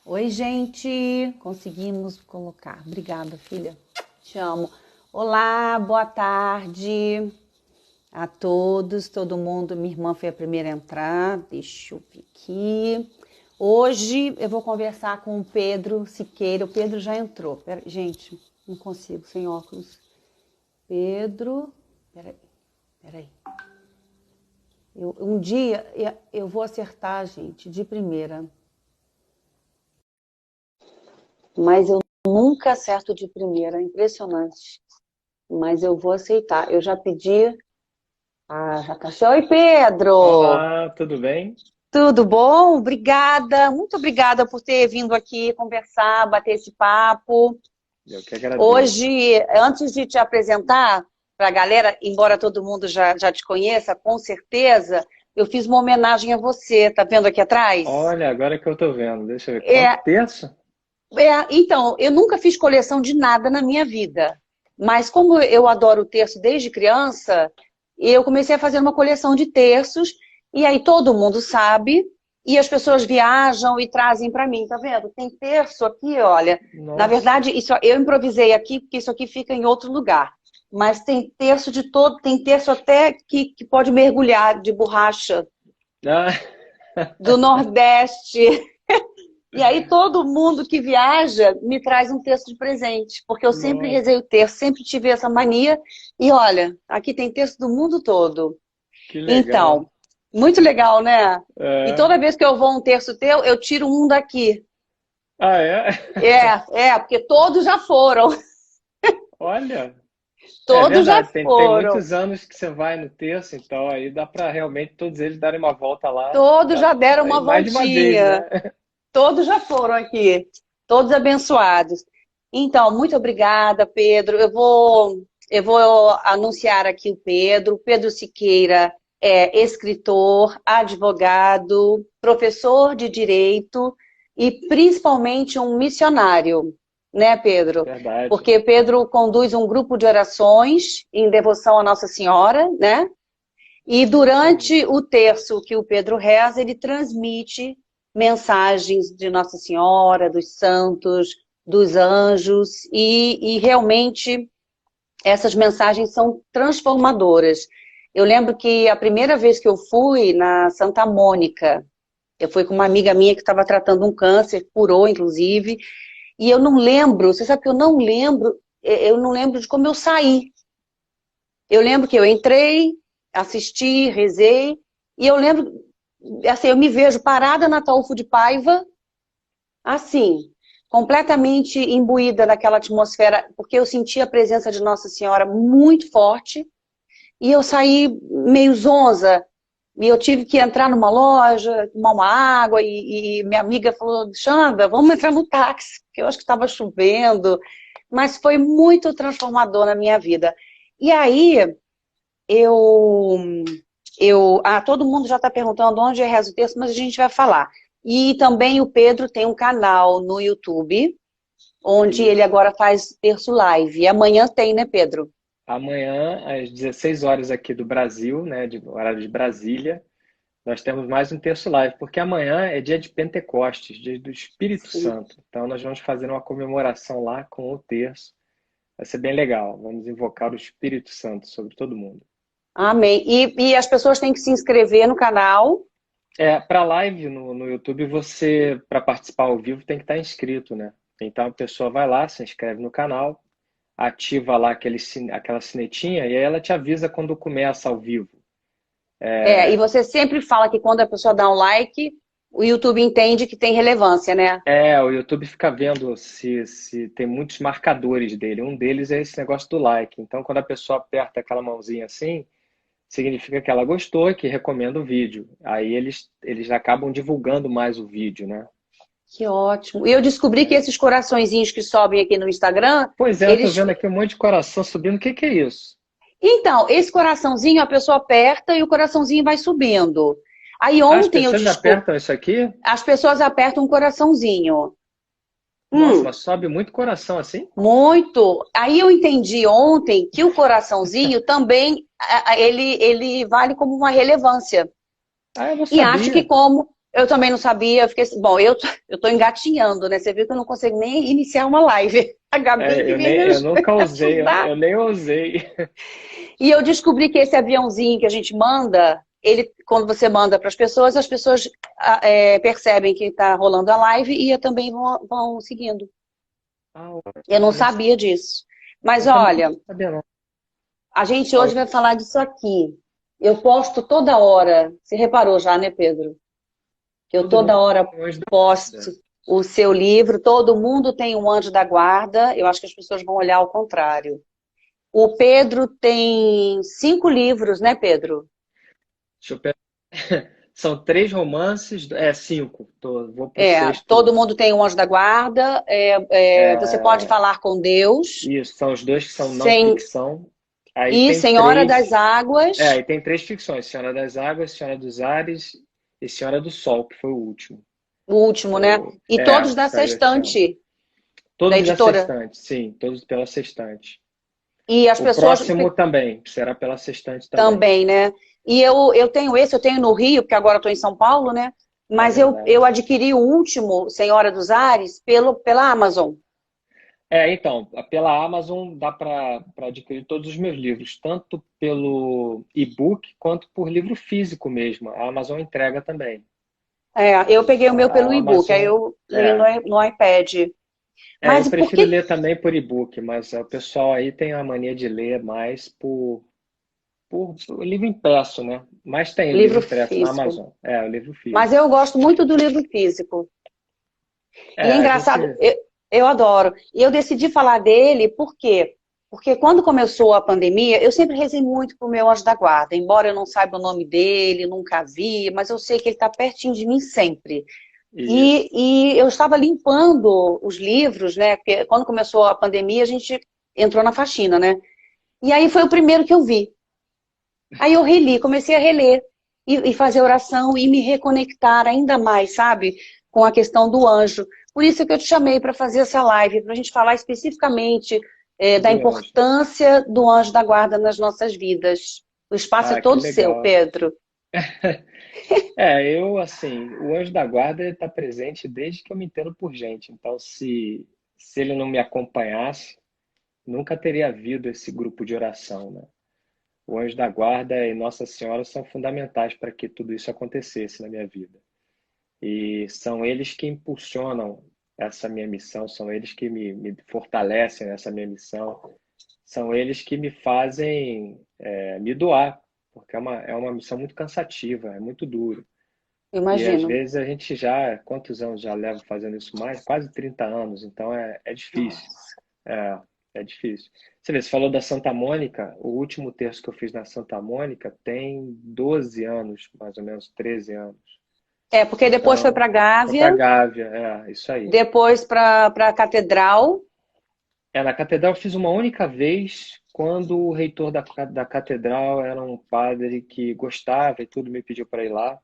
Oi, gente! Conseguimos colocar. Obrigada, filha. Te amo. Olá, boa tarde a todos, todo mundo. Minha irmã foi a primeira a entrar. Deixa eu ver aqui. Hoje eu vou conversar com o Pedro Siqueira. O Pedro já entrou. Gente, não consigo sem óculos. Pedro. Peraí. Um dia eu vou acertar, gente, de primeira. Mas eu nunca acerto de primeira, impressionante. Mas eu vou aceitar. Eu já pedi. Já tá. Oi, Pedro! Olá, tudo bem? Tudo bom? Obrigada. Muito obrigada por ter vindo aqui conversar, bater esse papo. Eu que agradeço. Hoje, antes de te apresentar para a galera, embora todo mundo já te conheça, com certeza, eu fiz uma homenagem a você. Tá vendo aqui atrás? Olha, agora que eu tô vendo, deixa eu ver. Quanto É, terço? então, eu nunca fiz coleção de nada na minha vida. Mas como eu adoro o terço desde criança, eu comecei a fazer uma coleção de terços, e aí todo mundo sabe, e as pessoas viajam e trazem para mim, tá vendo? Tem terço aqui, olha. Na Nossa, verdade, isso eu improvisei aqui, porque isso aqui fica em outro lugar. Mas tem terço de todo, tem terço até que pode mergulhar de borracha ah, do Nordeste. E aí todo mundo que viaja me traz um texto de presente, porque eu sempre nossa, rezei o texto, sempre tive essa mania. E olha, aqui tem texto do mundo todo. que legal. Então, muito legal, né? E É. toda vez que eu vou a um terço teu, eu tiro um daqui. Ah, é? Porque todos já foram. Olha, é Todos já verdade, tem foram. muitos anos que você vai no terço, então aí dá para realmente todos eles darem uma volta lá, Todos já deram aí uma mais de uma vez, voltinha. né? Todos já foram aqui. Todos abençoados. Então, muito obrigada, Pedro. Eu vou anunciar aqui o Pedro. Pedro Siqueira é escritor, advogado, professor de direito e principalmente um missionário, né, Pedro? Verdade. Porque Pedro conduz um grupo de orações em devoção a Nossa Senhora, né? E Isso aí. durante o terço que o Pedro reza, ele transmite mensagens de Nossa Senhora, dos santos, dos anjos, e realmente essas mensagens são transformadoras. Eu lembro que a primeira vez que eu fui na Santa Mônica, eu fui com uma amiga minha que estava tratando um câncer, curou inclusive, e eu não lembro, você sabe que eu não lembro de como eu saí. Eu lembro que eu entrei, assisti, rezei, e eu lembro, assim, eu me vejo parada na Ataúfo de Paiva, assim, completamente imbuída naquela atmosfera, porque eu senti a presença de Nossa Senhora muito forte, e eu saí meio zonza, e eu tive que entrar numa loja, tomar uma água, e minha amiga falou, Xanda, vamos entrar no táxi, porque eu acho que estava chovendo, mas foi muito transformador na minha vida. E aí, eu, todo mundo já está perguntando onde é Reza o Terço, mas a gente vai falar. E também o Pedro tem um canal no YouTube, onde ele Isso. agora faz Terço Live. E amanhã tem, né, Pedro? Amanhã, às 16 horas aqui do Brasil, né, de horário de Brasília, nós temos mais um terço live, porque amanhã é dia de Pentecostes, dia do Espírito Sim. Santo. Então nós vamos fazer uma comemoração lá com o terço. Vai ser bem legal. Vamos invocar o Espírito Santo sobre todo mundo. Amém. E as pessoas têm que se inscrever no canal. Para live no YouTube, você, para participar ao vivo, tem que estar inscrito, né? Então a pessoa vai lá, se inscreve no canal, ativa lá aquela sinetinha e aí ela te avisa quando começa ao vivo. E você sempre fala que quando a pessoa dá um like, o YouTube entende que tem relevância, né? O YouTube fica vendo se tem muitos marcadores dele. Um deles é esse negócio do like. Então, quando a pessoa aperta aquela mãozinha assim, significa que ela gostou e que recomenda o vídeo. Aí eles acabam divulgando mais o vídeo, né? Que ótimo. E eu descobri que esses coraçõezinhos que sobem aqui no Instagram, Pois é, eu tô eles. vendo aqui um monte de coração subindo. O que que é isso? Então, esse coraçãozinho a pessoa aperta e o coraçãozinho vai subindo. Aí Ah, as ontem eu pessoas descobri, apertam isso aqui? as pessoas apertam um coraçãozinho. Nossa, Hum, mas sobe muito coração assim? muito. Aí eu entendi ontem que o coraçãozinho também ele vale como uma relevância. Ah, eu não E acho que sabia. Eu também não sabia, eu fiquei assim, bom, eu tô engatinhando, né? Você viu que eu não consigo nem iniciar uma live. A Gabi que vem Eu nunca me usei, ajudar. eu nem usei. E eu descobri que esse aviãozinho que a gente manda, ele, quando você manda para as pessoas percebem que está rolando a live e também vão seguindo. Ah, Eu não olha só. sabia disso. Mas Eu também olha, não sabia, não. a gente Fala. hoje vai falar disso aqui. Eu posto toda hora. Você reparou já, né, Pedro? Que eu Todo mundo toda hora tem um anjo da posto guarda. o seu livro. Todo mundo tem um anjo da guarda. Eu acho que as pessoas vão olhar ao contrário. O Pedro tem 5 livros, né, Pedro? Deixa eu pensar. São 3 romances, 5. Vou pro É, todo sexto. mundo tem um anjo da guarda. Você pode É, falar com Deus. isso, são os dois que são não Sem, ficção. Aí e tem Senhora das três. Águas. Aí tem 3 ficções: Senhora das Águas, Senhora dos Ares e Senhora do Sol, que foi o último. O último, né? E todos Que da saiu esse ano. Sextante, da Todos da editora. Sextante, sim, todos pela Sextante. E as O pessoas próximo também, será pela Sextante também. também, né? E eu tenho esse, eu tenho no Rio, porque agora eu estou em São Paulo, né? É Mas eu verdade. adquiri o último, Senhora dos Ares, pela Amazon. Então, pela Amazon dá para adquirir todos os meus livros, tanto pelo e-book quanto por livro físico mesmo. A Amazon entrega também. Eu peguei o meu pelo A e-book, aí Amazon, eu leio é, no iPad. eu Mas por prefiro que ler também por e-book, mas o pessoal aí tem a mania de ler mais por livro impresso, né? Mas tem o livro livro impresso na físico? Amazon, o livro Mas físico. eu gosto muito do livro físico. E é A gente, engraçado, eu adoro. E eu decidi falar dele por quê? Porque quando começou a pandemia, eu sempre rezei muito pro meu anjo da guarda, embora eu não saiba o nome dele, nunca vi, mas eu sei que ele está pertinho de mim sempre. isso. E eu estava limpando os livros, né? Porque quando começou a pandemia, a gente entrou na faxina, né? E aí foi o primeiro que eu vi. Aí eu reli, comecei a reler e fazer oração e me reconectar ainda mais, sabe? Com a questão do anjo. Por isso que eu te chamei para fazer essa live, para a gente falar especificamente da Do anjo. importância do anjo da guarda nas nossas vidas. O espaço é Ah, que todo seu, legal. Pedro. Assim, o anjo da guarda está presente desde que eu me entendo por gente. Então, se ele não me acompanhasse, nunca teria havido esse grupo de oração, né? O anjo da guarda e Nossa Senhora são fundamentais para que tudo isso acontecesse na minha vida. E são eles que impulsionam essa minha missão, são eles que me fortalecem nessa minha missão, são eles que me fazem me doar, porque é uma missão muito cansativa, é muito duro. E às Imagino. vezes a gente já, quantos anos já leva fazendo isso mais? Quase 30 anos, então é difícil. Nossa. É, é difícil. Você vê, você falou da Santa Mônica, o último terço que eu fiz na Santa Mônica tem 12 anos, mais ou menos 13 anos. Porque depois foi para Então, foi Gávea, para Gávea, isso aí. depois para a Catedral. Na catedral eu fiz uma única vez, quando o reitor da catedral era um padre que gostava e tudo, me pediu para ir lá.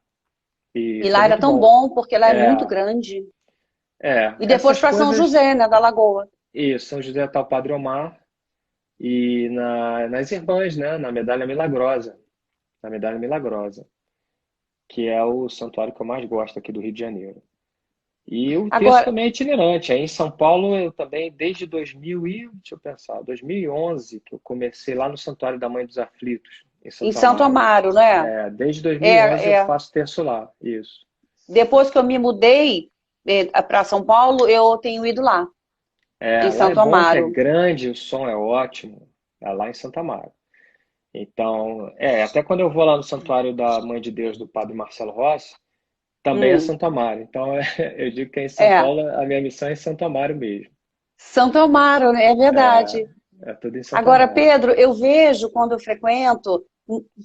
E E foi lá era muito tão bom. bom, porque lá é muito É, grande. E depois essas para São coisas. José, né, da Lagoa. E São José tá o Padre Omar e nas Irmãs, né? Na Medalha Milagrosa, que é o santuário que eu mais gosto aqui do Rio de Janeiro. E o texto Agora, também é itinerante. Aí em São Paulo eu também, desde 2011, que eu comecei lá no Santuário da Mãe dos Aflitos, em em Santo Santo Amaro. Amaro, né? Desde 2011 eu É, é. faço terço lá, isso. Depois que eu me mudei para São Paulo, eu tenho ido lá, em Lá é Santo bom que é Amaro. grande, o som é ótimo, é lá em Santo Amaro. Então, até quando eu vou lá no Santuário da Mãe de Deus do Padre Marcelo Rossi, também é Hum, Santo Amaro. Então, eu digo que é em São é, Paulo, a minha missão é em Santo Amaro mesmo. Santo Amaro, né? É É, verdade. é tudo em Santo Agora, Amaro. Pedro, eu vejo quando eu frequento,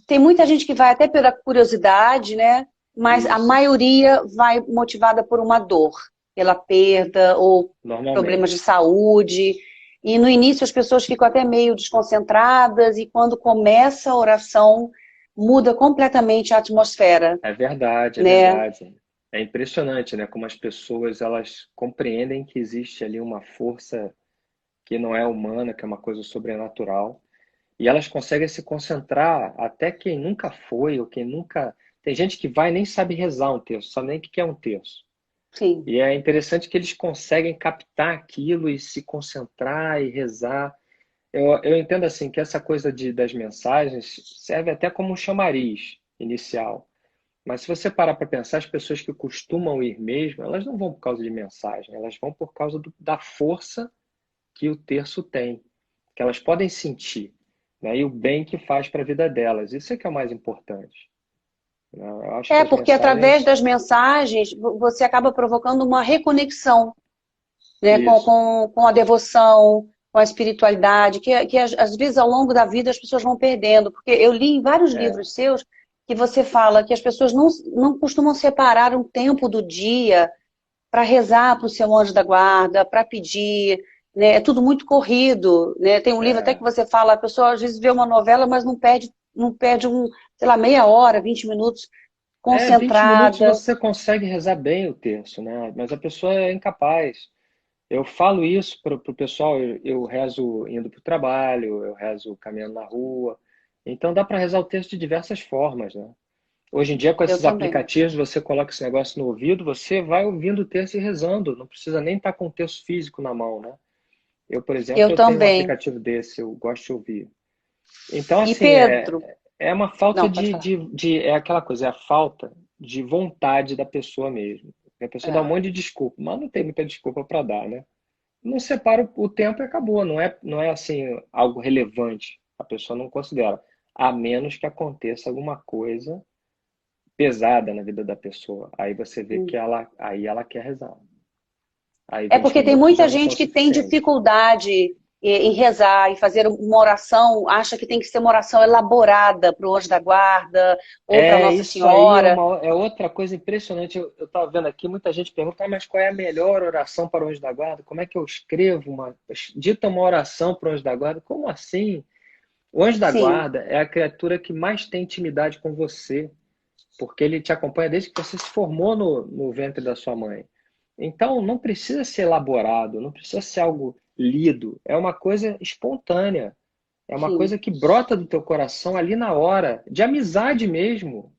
tem muita gente que vai até pela curiosidade, né? Mas a Isso, maioria vai motivada por uma dor, pela perda ou problemas de normalmente. saúde. E no início as pessoas ficam até meio desconcentradas, e quando começa a oração, muda completamente a atmosfera, É verdade, é né? verdade. É impressionante, né? Como as pessoas elas compreendem que existe ali uma força que não é humana, que é uma coisa sobrenatural. E elas conseguem se concentrar, até quem nunca foi, ou quem nunca Tem gente que vai e nem sabe rezar um terço, sabe nem o que é um terço. Sim. E é interessante que eles conseguem captar aquilo e se concentrar e rezar. Eu entendo assim que essa coisa das mensagens serve até como um chamariz inicial. Mas se você parar para pensar, as pessoas que costumam ir mesmo, elas não vão por causa de mensagem, elas vão por causa da força que o terço tem, que elas podem sentir, né? E o bem que faz para a vida delas. Isso é que é o mais importante, né? Eu acho que É, as porque através mensagens. das mensagens você acaba provocando uma reconexão, né, Isso. com a devoção, com a espiritualidade, que às vezes ao longo da vida as pessoas vão perdendo. Porque eu li em vários É, livros seus que você fala que as pessoas não costumam separar um tempo do dia para rezar para o seu anjo da guarda, para pedir, né? É tudo muito corrido, né? Tem um livro até que é. você fala, a pessoa às vezes vê uma novela, mas não perde sei lá, meia hora, 20 minutos 20 minutos concentrada. você consegue rezar bem o terço, né? Mas a pessoa é incapaz. Eu falo isso para o pessoal, eu rezo indo para o trabalho, eu rezo caminhando na rua. Então dá para rezar o terço de diversas formas, né? Hoje em dia, com Eu esses também. aplicativos, você coloca esse negócio no ouvido, você vai ouvindo o texto e rezando. Não precisa nem estar com o texto físico na mão, né? Eu, por exemplo, Eu eu tenho um também. aplicativo desse, eu gosto de ouvir. Então, E assim, Pedro, é uma falta não, pode falar. é aquela coisa, é a falta de vontade da pessoa mesmo. A pessoa dá um É. monte de desculpa, mas não tem muita desculpa para dar, né? Não separa o tempo e acabou, não é assim algo relevante. A pessoa não considera, a menos que aconteça alguma coisa pesada na vida da pessoa. Aí você vê que aí ela quer rezar. Aí É 20 porque tem minutos já muita não são gente que tem suficientes. dificuldade em rezar, em fazer uma oração, acha que tem que ser uma oração elaborada para o anjo da guarda ou para É, Nossa isso aí Senhora. é outra coisa impressionante. Eu estava vendo aqui, muita gente pergunta, mas qual é a melhor oração para o anjo da guarda? Como é que eu escrevo dita uma oração para o anjo da guarda? Como assim? O anjo da Sim, guarda é a criatura que mais tem intimidade com você, porque ele te acompanha desde que você se formou no ventre da sua mãe. Então, não precisa ser elaborado, não precisa ser algo lido, é uma coisa espontânea, é uma sim, coisa que brota do teu coração ali na hora, de amizade mesmo.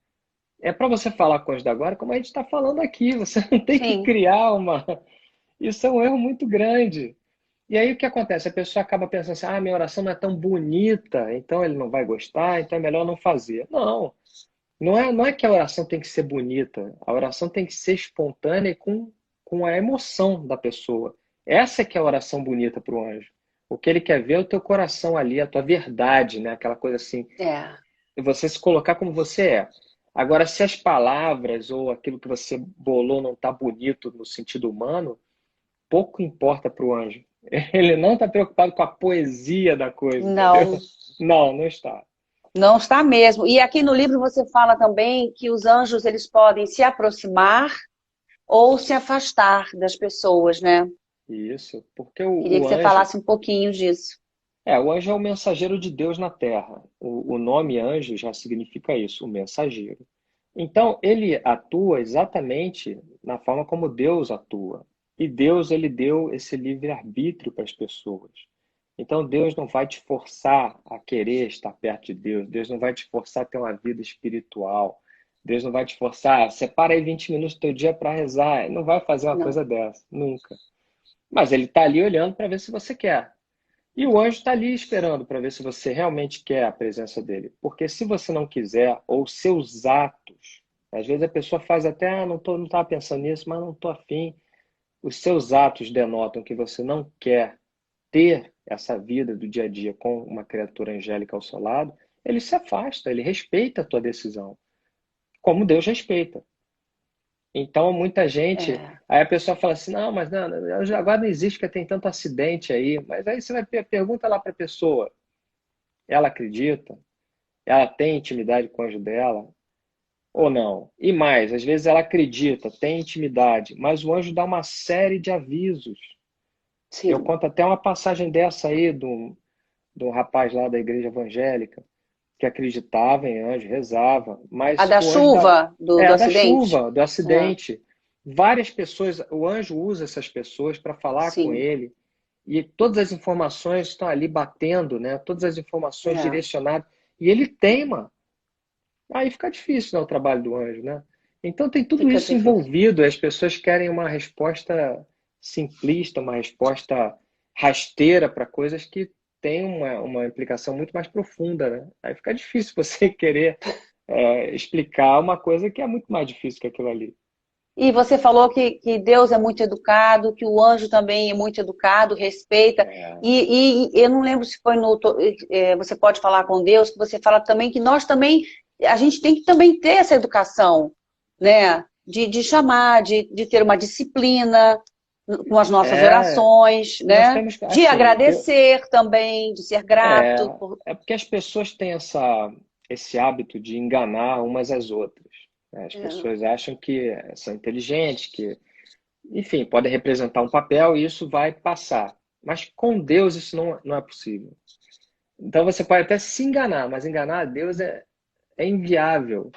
É para você falar com os da agora, como a gente está falando aqui, você não tem que sim, criar uma. Isso é um erro muito grande. E aí o que acontece? A pessoa acaba pensando assim: minha oração não é tão bonita, então ele não vai gostar, então é melhor não fazer. Não, não é que a oração tem que ser bonita, a oração tem que ser espontânea e com a emoção da pessoa. Essa é que é a oração bonita para o anjo. O que ele quer ver é o teu coração ali, a tua verdade, né? Aquela coisa assim, é, você se colocar como você é. Agora, se as palavras ou aquilo que você bolou não está bonito no sentido humano, pouco importa para o anjo. Ele não está preocupado com a poesia da coisa, entendeu? não, Não está. não está mesmo. E aqui no livro você fala também que os anjos eles podem se aproximar ou se afastar das pessoas, né? Isso, porque Queria o que você anjo, falasse um pouquinho disso. o anjo é o mensageiro de Deus na Terra. O nome anjo já significa isso, o mensageiro. Então, ele atua exatamente na forma como Deus atua. E Deus, ele deu esse livre-arbítrio para as pessoas. Então, Deus não vai te forçar a querer estar perto de Deus. Deus não vai te forçar a ter uma vida espiritual. Deus não vai te forçar, separa aí 20 minutos do teu dia para rezar. Ele não vai fazer uma Não. coisa dessa, nunca. Mas ele está ali olhando para ver se você quer. E o anjo está ali esperando para ver se você realmente quer a presença dele. Porque se você não quiser, ou seus atos, às vezes a pessoa faz até, não estava pensando nisso, mas não estou afim. Os seus atos denotam que você não quer ter essa vida do dia a dia com uma criatura angélica ao seu lado. Ele se afasta, ele respeita a tua decisão, como Deus respeita. Então, muita gente. É. Aí a pessoa fala assim: não, mas não, agora não existe, porque tem tanto acidente aí. Mas aí você vai pergunta lá para a pessoa: ela acredita? Ela tem intimidade com o anjo dela? Ou não? E mais, às vezes ela acredita, tem intimidade, mas o anjo dá uma série de avisos. Eu Sim. conto até uma passagem dessa aí de um rapaz lá da igreja evangélica que acreditava em anjo, rezava, A mas da o anjo chuva do da acidente? chuva, do É. acidente. Várias pessoas, o anjo usa essas pessoas para falar com Sim. ele e todas as informações estão ali batendo, né? Todas as informações É. direcionadas e ele teima. Aí fica difícil, né, o trabalho do anjo, né? Então tem tudo Fica isso difícil. envolvido, as pessoas querem uma resposta simplista, uma resposta rasteira para coisas que têm uma implicação muito mais profunda, né? Aí fica difícil você querer explicar uma coisa que é muito mais difícil que aquilo ali. E você falou que Deus é muito educado, que o anjo também é muito educado, respeita. É, E eu não lembro se foi no. Você pode falar com Deus, que você fala também que nós também. A gente tem que também ter essa educação, né? De chamar, de ter uma disciplina com as nossas é, orações, nós né? temos, De assim, agradecer também, de ser é, grato. é porque as pessoas têm esse hábito de enganar umas às outras, né? As É, pessoas acham que são inteligentes, que, enfim, podem representar um papel e isso vai passar. Mas com Deus isso não é possível. Então você pode até se enganar, mas enganar a Deus é inviável.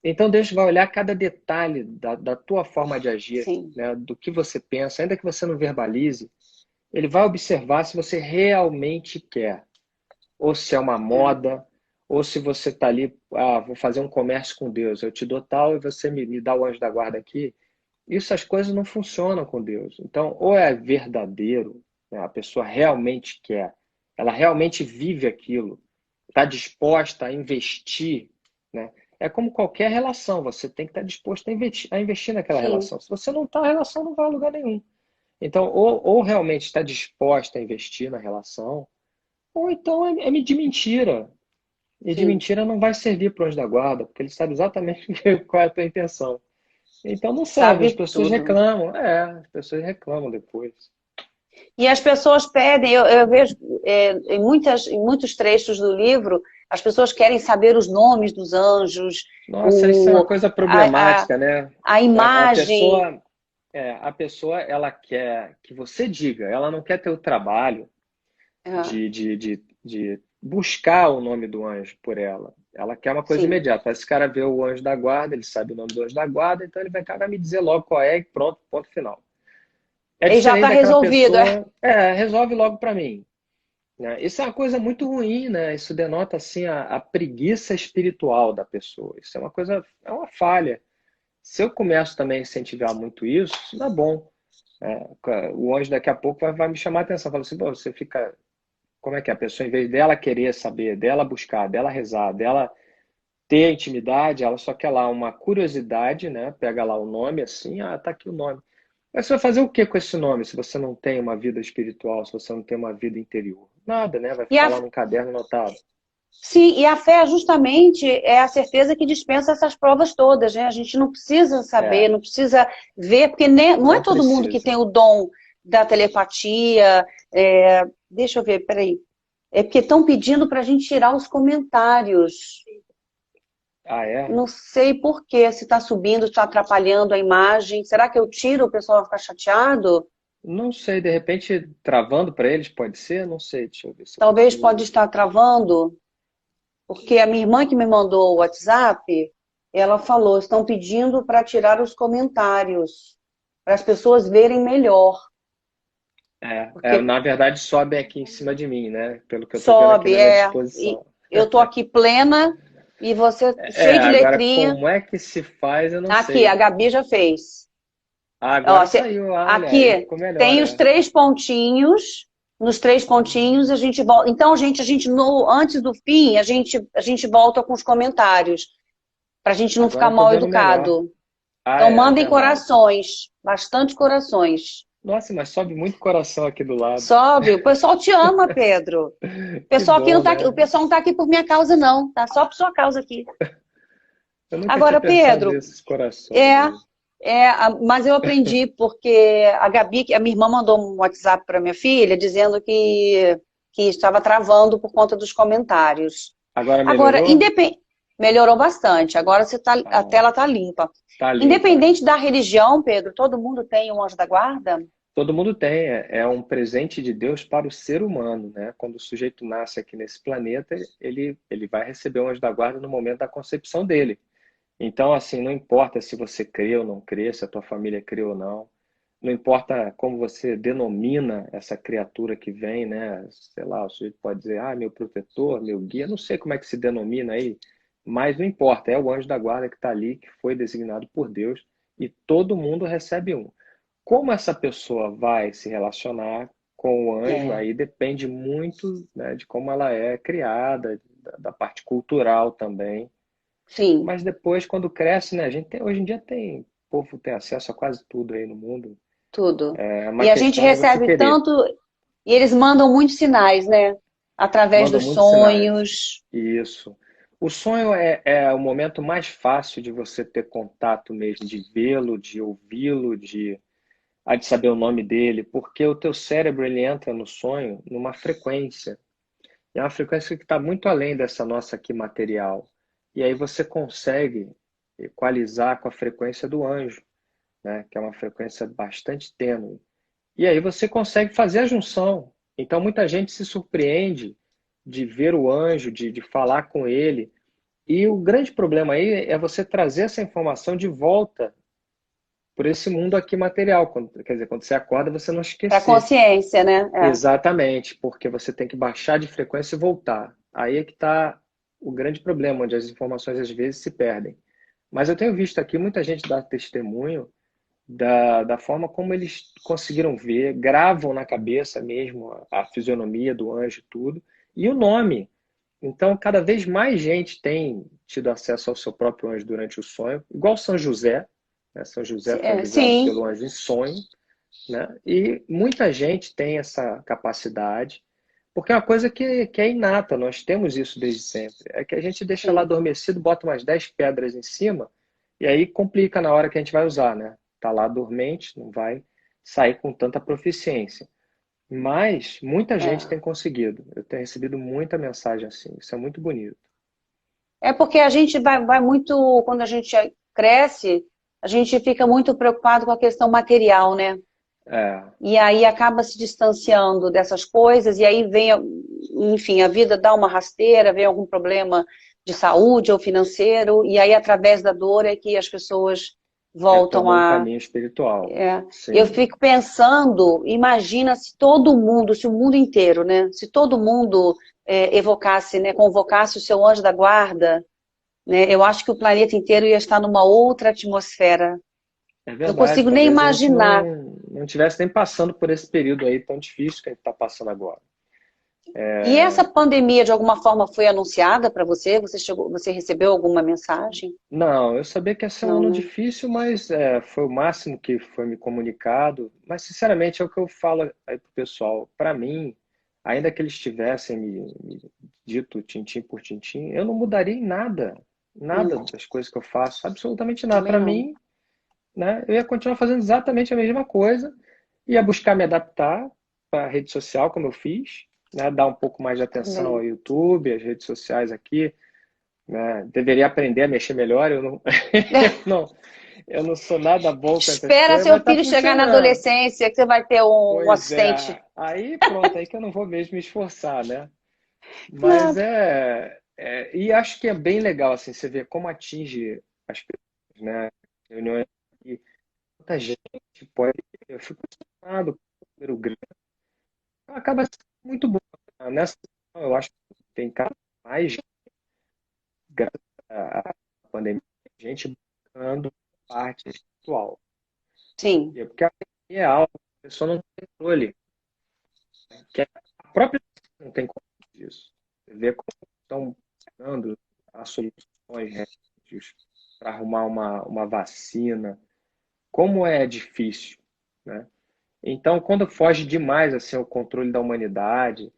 Então Deus vai olhar cada detalhe da tua forma de agir, sim. né? Do que você pensa, ainda que você não verbalize, ele vai observar se você realmente quer, ou se é uma É, moda, ou se você está ali, vou fazer um comércio com Deus, eu te dou tal e você me dá o anjo da guarda aqui. Isso, as coisas não funcionam com Deus. Então, ou é verdadeiro, né, a pessoa realmente quer, ela realmente vive aquilo, está disposta a investir, né? É como qualquer relação, você tem que estar disposto a investir naquela sim. relação. Se você não está, a relação não vai a lugar nenhum. Então, ou realmente está disposta a investir na relação, ou então é de mentira. E de Sim, mentira não vai servir para o anjo da guarda, porque ele sabe exatamente qual é a tua intenção. Então não serve, as sabe pessoas tudo. reclamam. As pessoas reclamam depois. E as pessoas pedem, eu vejo em muitos trechos do livro, as pessoas querem saber os nomes dos anjos, Nossa, isso é uma o, coisa a, a, problemática, né? a A imagem. pessoa, a pessoa, ela quer que você diga, ela não quer ter o trabalho Ah, de buscar o nome do anjo por ela. Ela quer uma coisa sim. imediata. Esse cara vê o anjo da guarda, ele sabe o nome do anjo da guarda, então ele vai, cara, vai me dizer logo qual é e pronto, ponto final. É E já está diferente daquela resolvido. pessoa, resolve logo para mim, né? Isso é uma coisa muito ruim, né? Isso denota assim a preguiça espiritual da pessoa. Isso é uma coisa, é uma falha. Se eu começo também a incentivar muito isso, isso não é bom. O anjo daqui a pouco vai me chamar a atenção. Fala assim, pô, você fica. Como é que é? A pessoa, em vez dela querer saber, dela buscar, dela rezar, dela ter a intimidade, ela só quer lá uma curiosidade, né? Pega lá o nome assim, tá aqui o nome. Mas você vai fazer o que com esse nome se você não tem uma vida espiritual, se você não tem uma vida interior? Nada, né? Vai E ficar a, lá num caderno anotado. sim, e a fé justamente é a certeza que dispensa essas provas todas, né? A gente não precisa saber, É, não precisa ver, porque não é não todo mundo que precisa. tem o dom da telepatia. Deixa eu ver, peraí. É porque estão pedindo para a gente tirar os comentários. Ah, é? Não sei por quê, se está subindo, está atrapalhando a imagem. Será que eu tiro, o pessoal vai ficar chateado? Não sei, de repente travando para eles, pode ser? Não sei, deixa eu ver se eu Talvez consigo pode ver aqui. estar travando, porque a minha irmã que me mandou o WhatsApp, ela falou, estão pedindo para tirar os comentários, para as pessoas verem melhor, porque Na verdade sobe aqui em cima de mim, né? Pelo que eu estou vendo aqui sobe, na minha e disposição. eu estou aqui plena e você cheio de Agora letrinha. como é que se faz, eu não Aqui, a sei. Gabi já fez. Ó, Agora saiu, olha, aí aqui ficou melhor, tem os é. três pontinhos. Nos três pontinhos a gente volta. Então, gente, antes do fim, a gente volta com os comentários, para a gente não Agora ficar eu tô mal vendo melhor. educado. Então, É mandem verdade. corações, bastante corações. Nossa, mas sobe muito coração aqui do lado. Sobe, o pessoal te ama, Pedro. Que bom, O né? pessoal não está aqui por minha causa, não. Tá só por sua causa aqui. Eu nunca tinha Agora, pensado Pedro, nesses corações é, aí. mas eu aprendi porque a Gabi, a minha irmã mandou um WhatsApp para minha filha dizendo que estava travando por conta dos comentários. Agora Agora, melhorou? melhorou bastante. Agora a Ah, tela está limpa. tá limpa. Independente da religião, Pedro, todo mundo tem um anjo da guarda? Todo mundo tem, é um presente de Deus para o ser humano, né? Quando o sujeito nasce aqui nesse planeta, ele vai receber o anjo da guarda no momento da concepção dele. Então, assim, não importa se você crê ou não crê, se a tua família crê ou não, não importa como você denomina essa criatura que vem, né? Sei lá, o sujeito pode dizer, meu protetor, meu guia, não sei como é que se denomina aí, Mas não importa, é o anjo da guarda que está ali, que foi designado por Deus, e todo mundo recebe um. Como essa pessoa vai se relacionar com o anjo, É, aí depende muito, né, de como ela é criada, da parte cultural também. sim, Mas depois, quando cresce, né, a gente hoje em dia tem, o povo tem acesso a quase tudo aí no mundo. tudo. É uma E a gente questão é você recebe querer. tanto, e eles mandam muitos sinais, né? Através Mandam dos muitos sinais. sonhos. Isso. O sonho é o momento mais fácil de você ter contato mesmo, de vê-lo, de ouvi-lo, de saber o nome dele, porque o teu cérebro ele entra no sonho numa frequência. E é uma frequência que está muito além dessa nossa aqui material. E aí você consegue equalizar com a frequência do anjo, né? Que é uma frequência bastante tênue. E aí você consegue fazer a junção. Então muita gente se surpreende de ver o anjo, de falar com ele. E o grande problema aí é você trazer essa informação de volta por esse mundo aqui material. Quer dizer, quando você acorda, você não Para a esquecer. consciência, né? É, Exatamente, porque você tem que baixar de frequência e voltar. Aí é que está o grande problema, onde as informações às vezes se perdem. Mas eu tenho visto aqui muita gente dar testemunho da forma como eles conseguiram ver, gravam na cabeça mesmo a fisionomia do anjo e tudo, e o nome. Então, cada vez mais gente tem tido acesso ao seu próprio anjo durante o sonho, igual São José, né? São José foi avisado sim. pelo anjo em sonho, né? E muita gente tem essa capacidade, porque é uma coisa que é inata, nós temos isso desde sempre. É que a gente deixa lá Sim. adormecido, bota umas 10 pedras em cima, e aí complica na hora que a gente vai usar, né? Tá lá dormente, não vai sair com tanta proficiência. Mas muita gente É. tem conseguido. Eu tenho recebido muita mensagem assim. Isso é muito bonito. É porque a gente vai muito, quando a gente cresce, a gente fica muito preocupado com a questão material, né? É, E aí acaba se distanciando dessas coisas, e aí vem, enfim, a vida dá uma rasteira, vem algum problema de saúde ou financeiro, e aí através da dor é que as pessoas voltam toma um a. caminho espiritual. É. Eu Sim. fico pensando, imagina se todo mundo, se o mundo inteiro, né? Se todo mundo evocasse, né, convocasse o seu anjo da guarda, né? Eu acho que o planeta inteiro ia estar numa outra atmosfera. É Não verdade. consigo nem Talvez a gente imaginar. não tivesse nem passando por esse período aí tão difícil que a gente está passando agora. E essa pandemia, de alguma forma, foi anunciada para você? Você chegou, você recebeu alguma mensagem? Não, eu sabia que ia ser um Não, ano né? difícil, mas foi o máximo que foi me comunicado. Mas, sinceramente, é o que eu falo aí pro pessoal. Para mim, ainda que eles tivessem me dito tintim por tintim, eu não mudaria em nada. Nada Hum, das coisas que eu faço, absolutamente nada. também Para não. mim, né, eu ia continuar fazendo exatamente a mesma coisa, ia buscar me adaptar para a rede social, como eu fiz, né, dar um pouco mais de atenção ao Também. YouTube, às redes sociais aqui, né, deveria aprender a mexer melhor, eu não, eu não, eu não sou nada bom com essas Espera coisas, mas seu está filho chegar na funcionando. adolescência, que você vai ter um Pois é, assistente. aí pronto, aí que eu não vou mesmo me esforçar, né? Mas Claro. e acho que é bem legal, assim, você ver como atinge as pessoas, né? Reuniões que muita gente pode, eu fico impressionado com o número grande, acaba sendo muito bom. Nessa, eu acho que tem cada vez mais gente, graças à pandemia, gente buscando parte espiritual. Sim, Porque a pandemia é algo que a pessoa não tem controle, que a própria pessoa não tem controle disso. Você vê como estão buscando as soluções, remédios para arrumar uma vacina, como é difícil, né? Então, quando foge demais assim o controle da humanidade,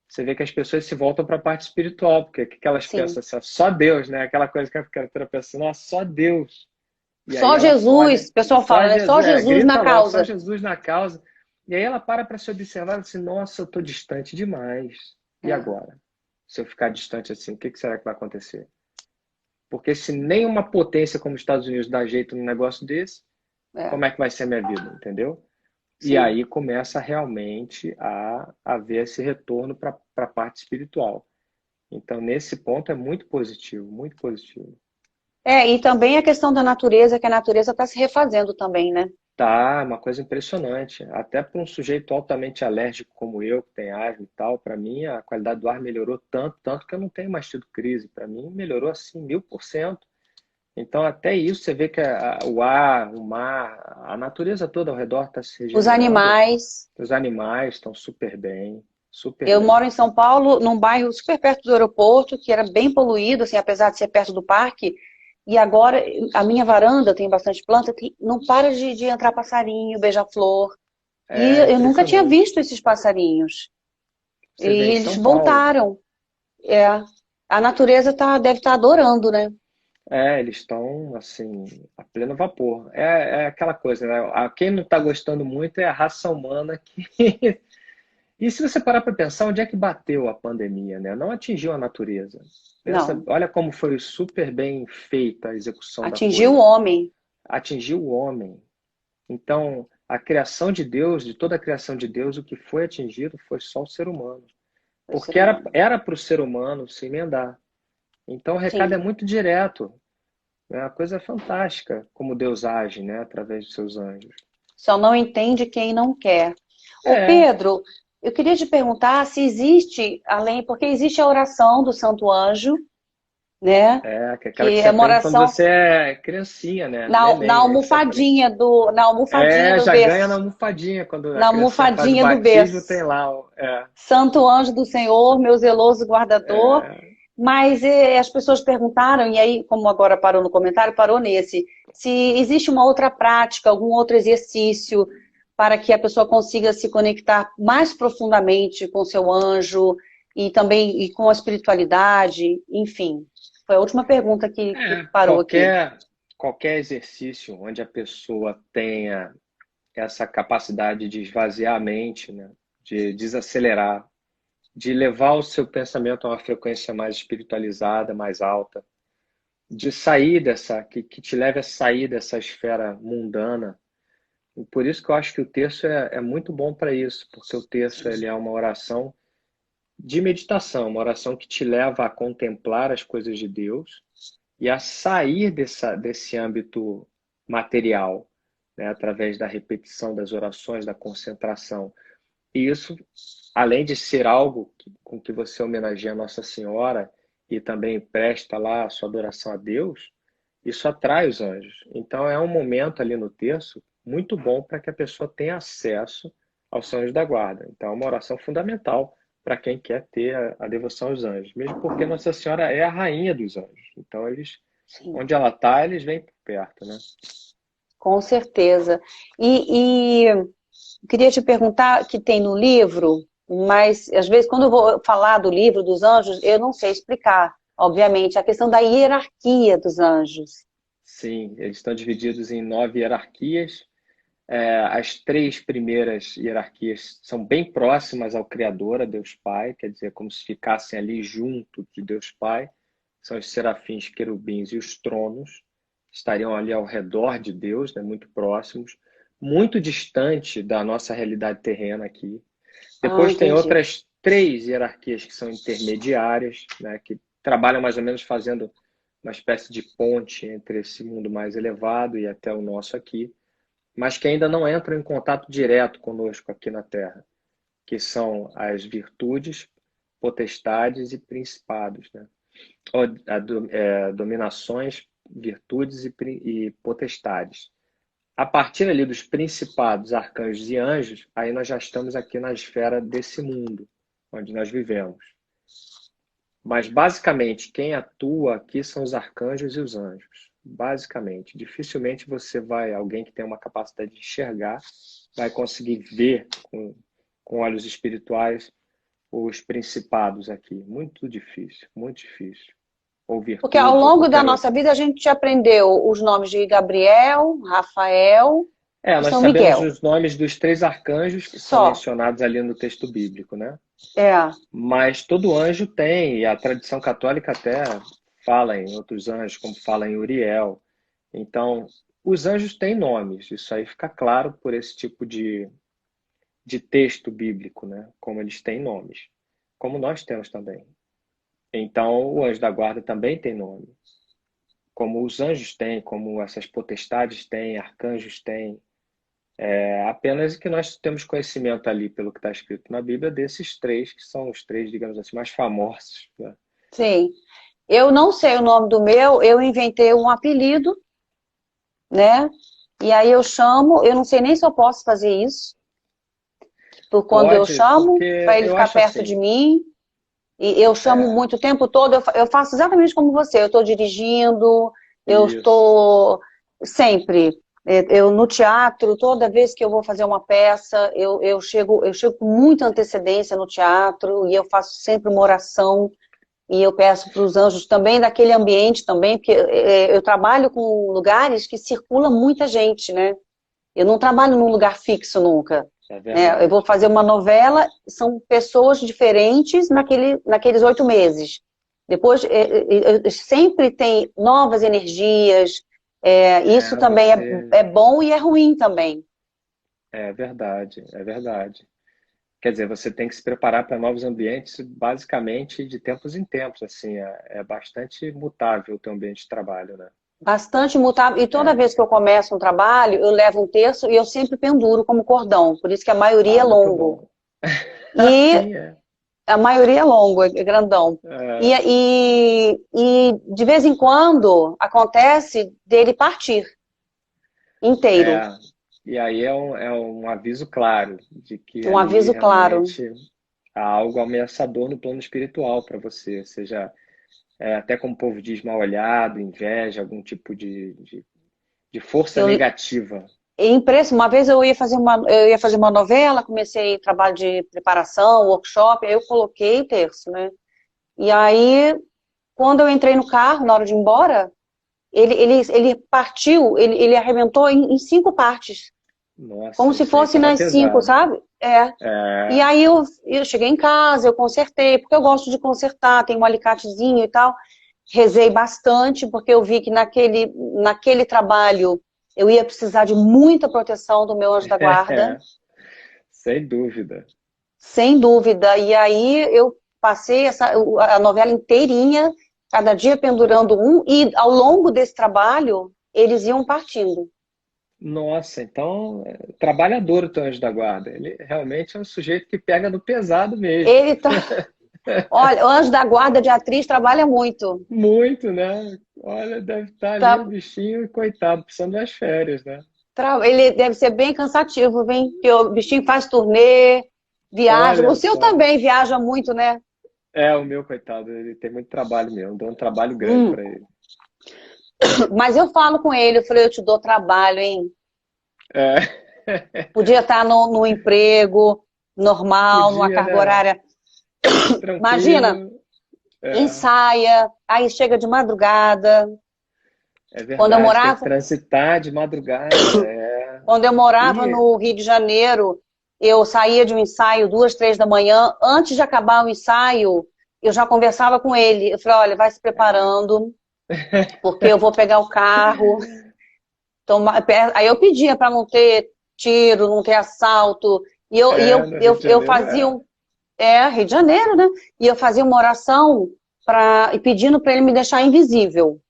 você vê que as pessoas se voltam para a parte espiritual, porque o que elas pensam sim. assim, ó, só Deus, né? Aquela coisa que a criatura pensa, assim, nossa, só Deus. E aí Só ela Jesus, olha, o pessoal só fala, né? Só Jesus, Jesus na grita logo, só causa. Jesus na causa. E aí ela para se observar e assim, nossa, eu estou distante demais. E É, agora? Se eu ficar distante assim, o que será que vai acontecer? Porque se nenhuma potência como os Estados Unidos dá jeito num negócio desse, é, como é que vai ser a minha vida, entendeu? E sim. aí começa realmente a haver esse retorno para a parte espiritual. Então, nesse ponto é muito positivo, muito positivo. É, e também a questão da natureza, que a natureza está se refazendo também, né? Tá, uma coisa impressionante. Até para um sujeito altamente alérgico como eu, que tem asma e tal, para mim a qualidade do ar melhorou tanto, tanto que eu não tenho mais tido crise. Para mim melhorou assim 1000%. Então até isso você vê que o ar, o mar, a natureza toda ao redor está se Os regenerando. animais. Os animais estão super bem, super Eu bem. moro em São Paulo, num bairro super perto do aeroporto, que era bem poluído, assim, apesar de ser perto do parque. E agora, a minha varanda tem bastante planta, não para de entrar passarinho, beija-flor. E É eu nunca tinha impressionante. visto esses passarinhos. Você vê E em eles São Paulo. voltaram. É. A natureza deve estar adorando, né? Eles estão assim, a pleno vapor. É aquela coisa, né? Quem não está gostando muito é a raça humana que. E se você parar para pensar, onde é que bateu a pandemia, né? Não atingiu a natureza. Pensa, Não. olha como foi super bem feita a execução da Atingiu o coisa. homem. Atingiu o homem. Então, a criação de Deus, de toda a criação de Deus, o que foi atingido foi só o ser humano. O ser Porque humano. era para o ser humano se emendar. Então, o recado é Sim. muito direto. É uma coisa fantástica como Deus age, né, através de seus anjos. Só não entende quem não quer. Ô É, Pedro, eu queria te perguntar se existe, além, porque existe a oração do Santo Anjo, né? que é aquela que Que você é uma aprende quando oração você é criancinha, né? na Neném, aí você aprende. almofadinha do Já ganha na berço, almofadinha, quando a na criancinha faz o almofadinha do batismo, berço. tem lá. Santo Anjo do Senhor, meu zeloso guardador. É, Mas as pessoas perguntaram, e aí, como agora parou no comentário, parou nesse, se existe uma outra prática, algum outro exercício para que a pessoa consiga se conectar mais profundamente com o seu anjo e também com a espiritualidade, enfim. Foi a última pergunta que parou aqui. qualquer exercício onde a pessoa tenha essa capacidade de esvaziar a mente, né? De desacelerar, de levar o seu pensamento a uma frequência mais espiritualizada, mais alta, de sair que te leve a sair dessa esfera mundana. E por isso que eu acho que o texto é muito bom para isso, porque o texto ele é uma oração de meditação, uma oração que te leva a contemplar as coisas de Deus e a sair desse âmbito material, né, através da repetição das orações, da concentração. E isso, além de ser algo com que você homenageia a Nossa Senhora e também presta lá a sua adoração a Deus, isso atrai os anjos. Então é um momento ali no terço muito bom para que a pessoa tenha acesso aos anjos da guarda. Então é uma oração fundamental para quem quer ter a devoção aos anjos, mesmo porque Nossa Senhora é a rainha dos anjos. Então Sim, onde ela está, eles vêm por perto, né? com certeza. E queria te perguntar que tem no livro, mas às vezes quando eu vou falar do livro dos anjos, eu não sei explicar, obviamente, a questão da hierarquia dos anjos. Sim, eles estão divididos em 9 hierarquias. As 3 primeiras hierarquias são bem próximas ao Criador, a Deus Pai, quer dizer, como se ficassem ali junto de Deus Pai. São os serafins, querubins e os tronos. Estariam ali ao redor de Deus, né, muito próximos, muito distante da nossa realidade terrena aqui. Ah, Depois tem entendi. outras 3 hierarquias que são intermediárias, né, que trabalham mais ou menos fazendo uma espécie de ponte entre esse mundo mais elevado e até o nosso aqui, mas que ainda não entram em contato direto conosco aqui na Terra, que são as virtudes, potestades e principados, né? Dominações, virtudes e potestades. A partir ali dos principados, arcanjos e anjos, aí nós já estamos aqui na esfera desse mundo onde nós vivemos. Mas basicamente quem atua aqui são os arcanjos e os anjos. Basicamente, dificilmente alguém que tem uma capacidade de enxergar, vai conseguir ver com olhos espirituais os principados aqui. Muito difícil, muito difícil. Ou Porque ao virtudes, ou longo da qualquer nossa outra. vida a gente aprendeu os nomes de Gabriel, Rafael e Nós São sabemos Miguel. os nomes dos 3 arcanjos que são Só. mencionados ali no texto bíblico, né? É. Mas todo anjo tem, e a tradição católica até fala em outros anjos, como fala em Uriel. Então, os anjos têm nomes, isso aí fica claro por esse tipo de texto bíblico, né? Como eles têm nomes, como nós temos também. Então, o anjo da guarda também tem nome, como os anjos têm, como essas potestades têm, arcanjos têm. É apenas que nós temos conhecimento ali, pelo que está escrito na Bíblia, desses três, que são os três, digamos assim, mais famosos, né? Sim. Eu não sei o nome do meu, eu inventei um apelido, né? E aí eu chamo, eu não sei nem se eu posso fazer isso, por quando eu Pode, chamo, para porque ele eu ficar acho perto de assim, mim, e eu chamo é, muito o tempo todo, eu faço exatamente como você, eu estou dirigindo, eu isso. estou sempre, eu no teatro, toda vez que eu vou fazer uma peça, eu chego com muita antecedência no teatro, e eu faço sempre uma oração, e eu peço para os anjos também daquele ambiente também, porque eu trabalho com lugares que circula muita gente, né? Eu não trabalho num lugar fixo nunca, É né? Eu vou verdade. fazer uma novela, são pessoas diferentes naqueles 8 meses. Depois, sempre tem novas energias, isso É, também você. é bom e é ruim também. É verdade, é verdade. Quer dizer, você tem que se preparar para novos ambientes, basicamente de tempos em tempos, assim, é bastante mutável o teu ambiente de trabalho, né? Bastante mutável. E toda É. vez que eu começo um trabalho, eu levo um terço e eu sempre penduro como cordão. Por isso que a maioria é Ah, muito longo. bom. E Sim, é. a maioria é longo, é grandão. É, E de vez em quando acontece dele partir inteiro. é. E aí é um aviso claro de que Um ali aviso claro. realmente há algo ameaçador no plano espiritual para você, seja até como o povo diz, mal olhado, inveja, algum tipo de força Eu, negativa. Uma vez eu ia fazer uma novela, comecei trabalho de preparação, workshop, aí eu coloquei o terço, né? E aí, quando eu entrei no carro, na hora de ir embora, ele partiu, ele arrebentou em 5 partes. Como Nossa, se isso aí fosse estava nas 5, pesado. sabe? É. E É, aí eu cheguei em casa, eu consertei, porque eu gosto de consertar, tem um alicatezinho e tal. Rezei bastante, porque eu vi que naquele trabalho eu ia precisar de muita proteção do meu anjo da guarda, sem dúvida. sem dúvida. E aí eu passei a novela inteirinha, cada dia pendurando um, e ao longo desse trabalho eles iam partindo. Nossa, então, trabalhador o teu anjo da guarda. Ele realmente é um sujeito que pega no pesado mesmo. Ele tá, olha, o anjo da guarda de atriz trabalha muito. Muito, né? Olha, deve estar ali o Tá, bichinho, coitado, precisando das férias, né? Ele deve ser bem cansativo, hein? Porque o bichinho faz turnê, viaja. O Olha seu só. também viaja muito, né? É, o meu coitado, ele tem muito trabalho mesmo, dou um trabalho grande Hum. para ele. Mas eu falo com ele, eu falei, eu te dou trabalho, hein? É, Podia estar no emprego normal, numa podia, carga né? horária. Imagina, Tranquilo. É, ensaia, aí chega de madrugada. é Quando eu verdade, tem que morava, transitar de madrugada. quando eu morava E no Rio de Janeiro, eu saía de um ensaio 2, 3 da manhã. Antes de acabar o ensaio, eu já conversava com ele. Eu falei, olha, vai se preparando, porque eu vou pegar o carro. Aí eu pedia para não ter tiro, não ter assalto. E eu, e eu, no Rio eu, de eu Janeiro fazia Rio de Janeiro, né? E eu fazia uma oração pedindo para ele me deixar invisível.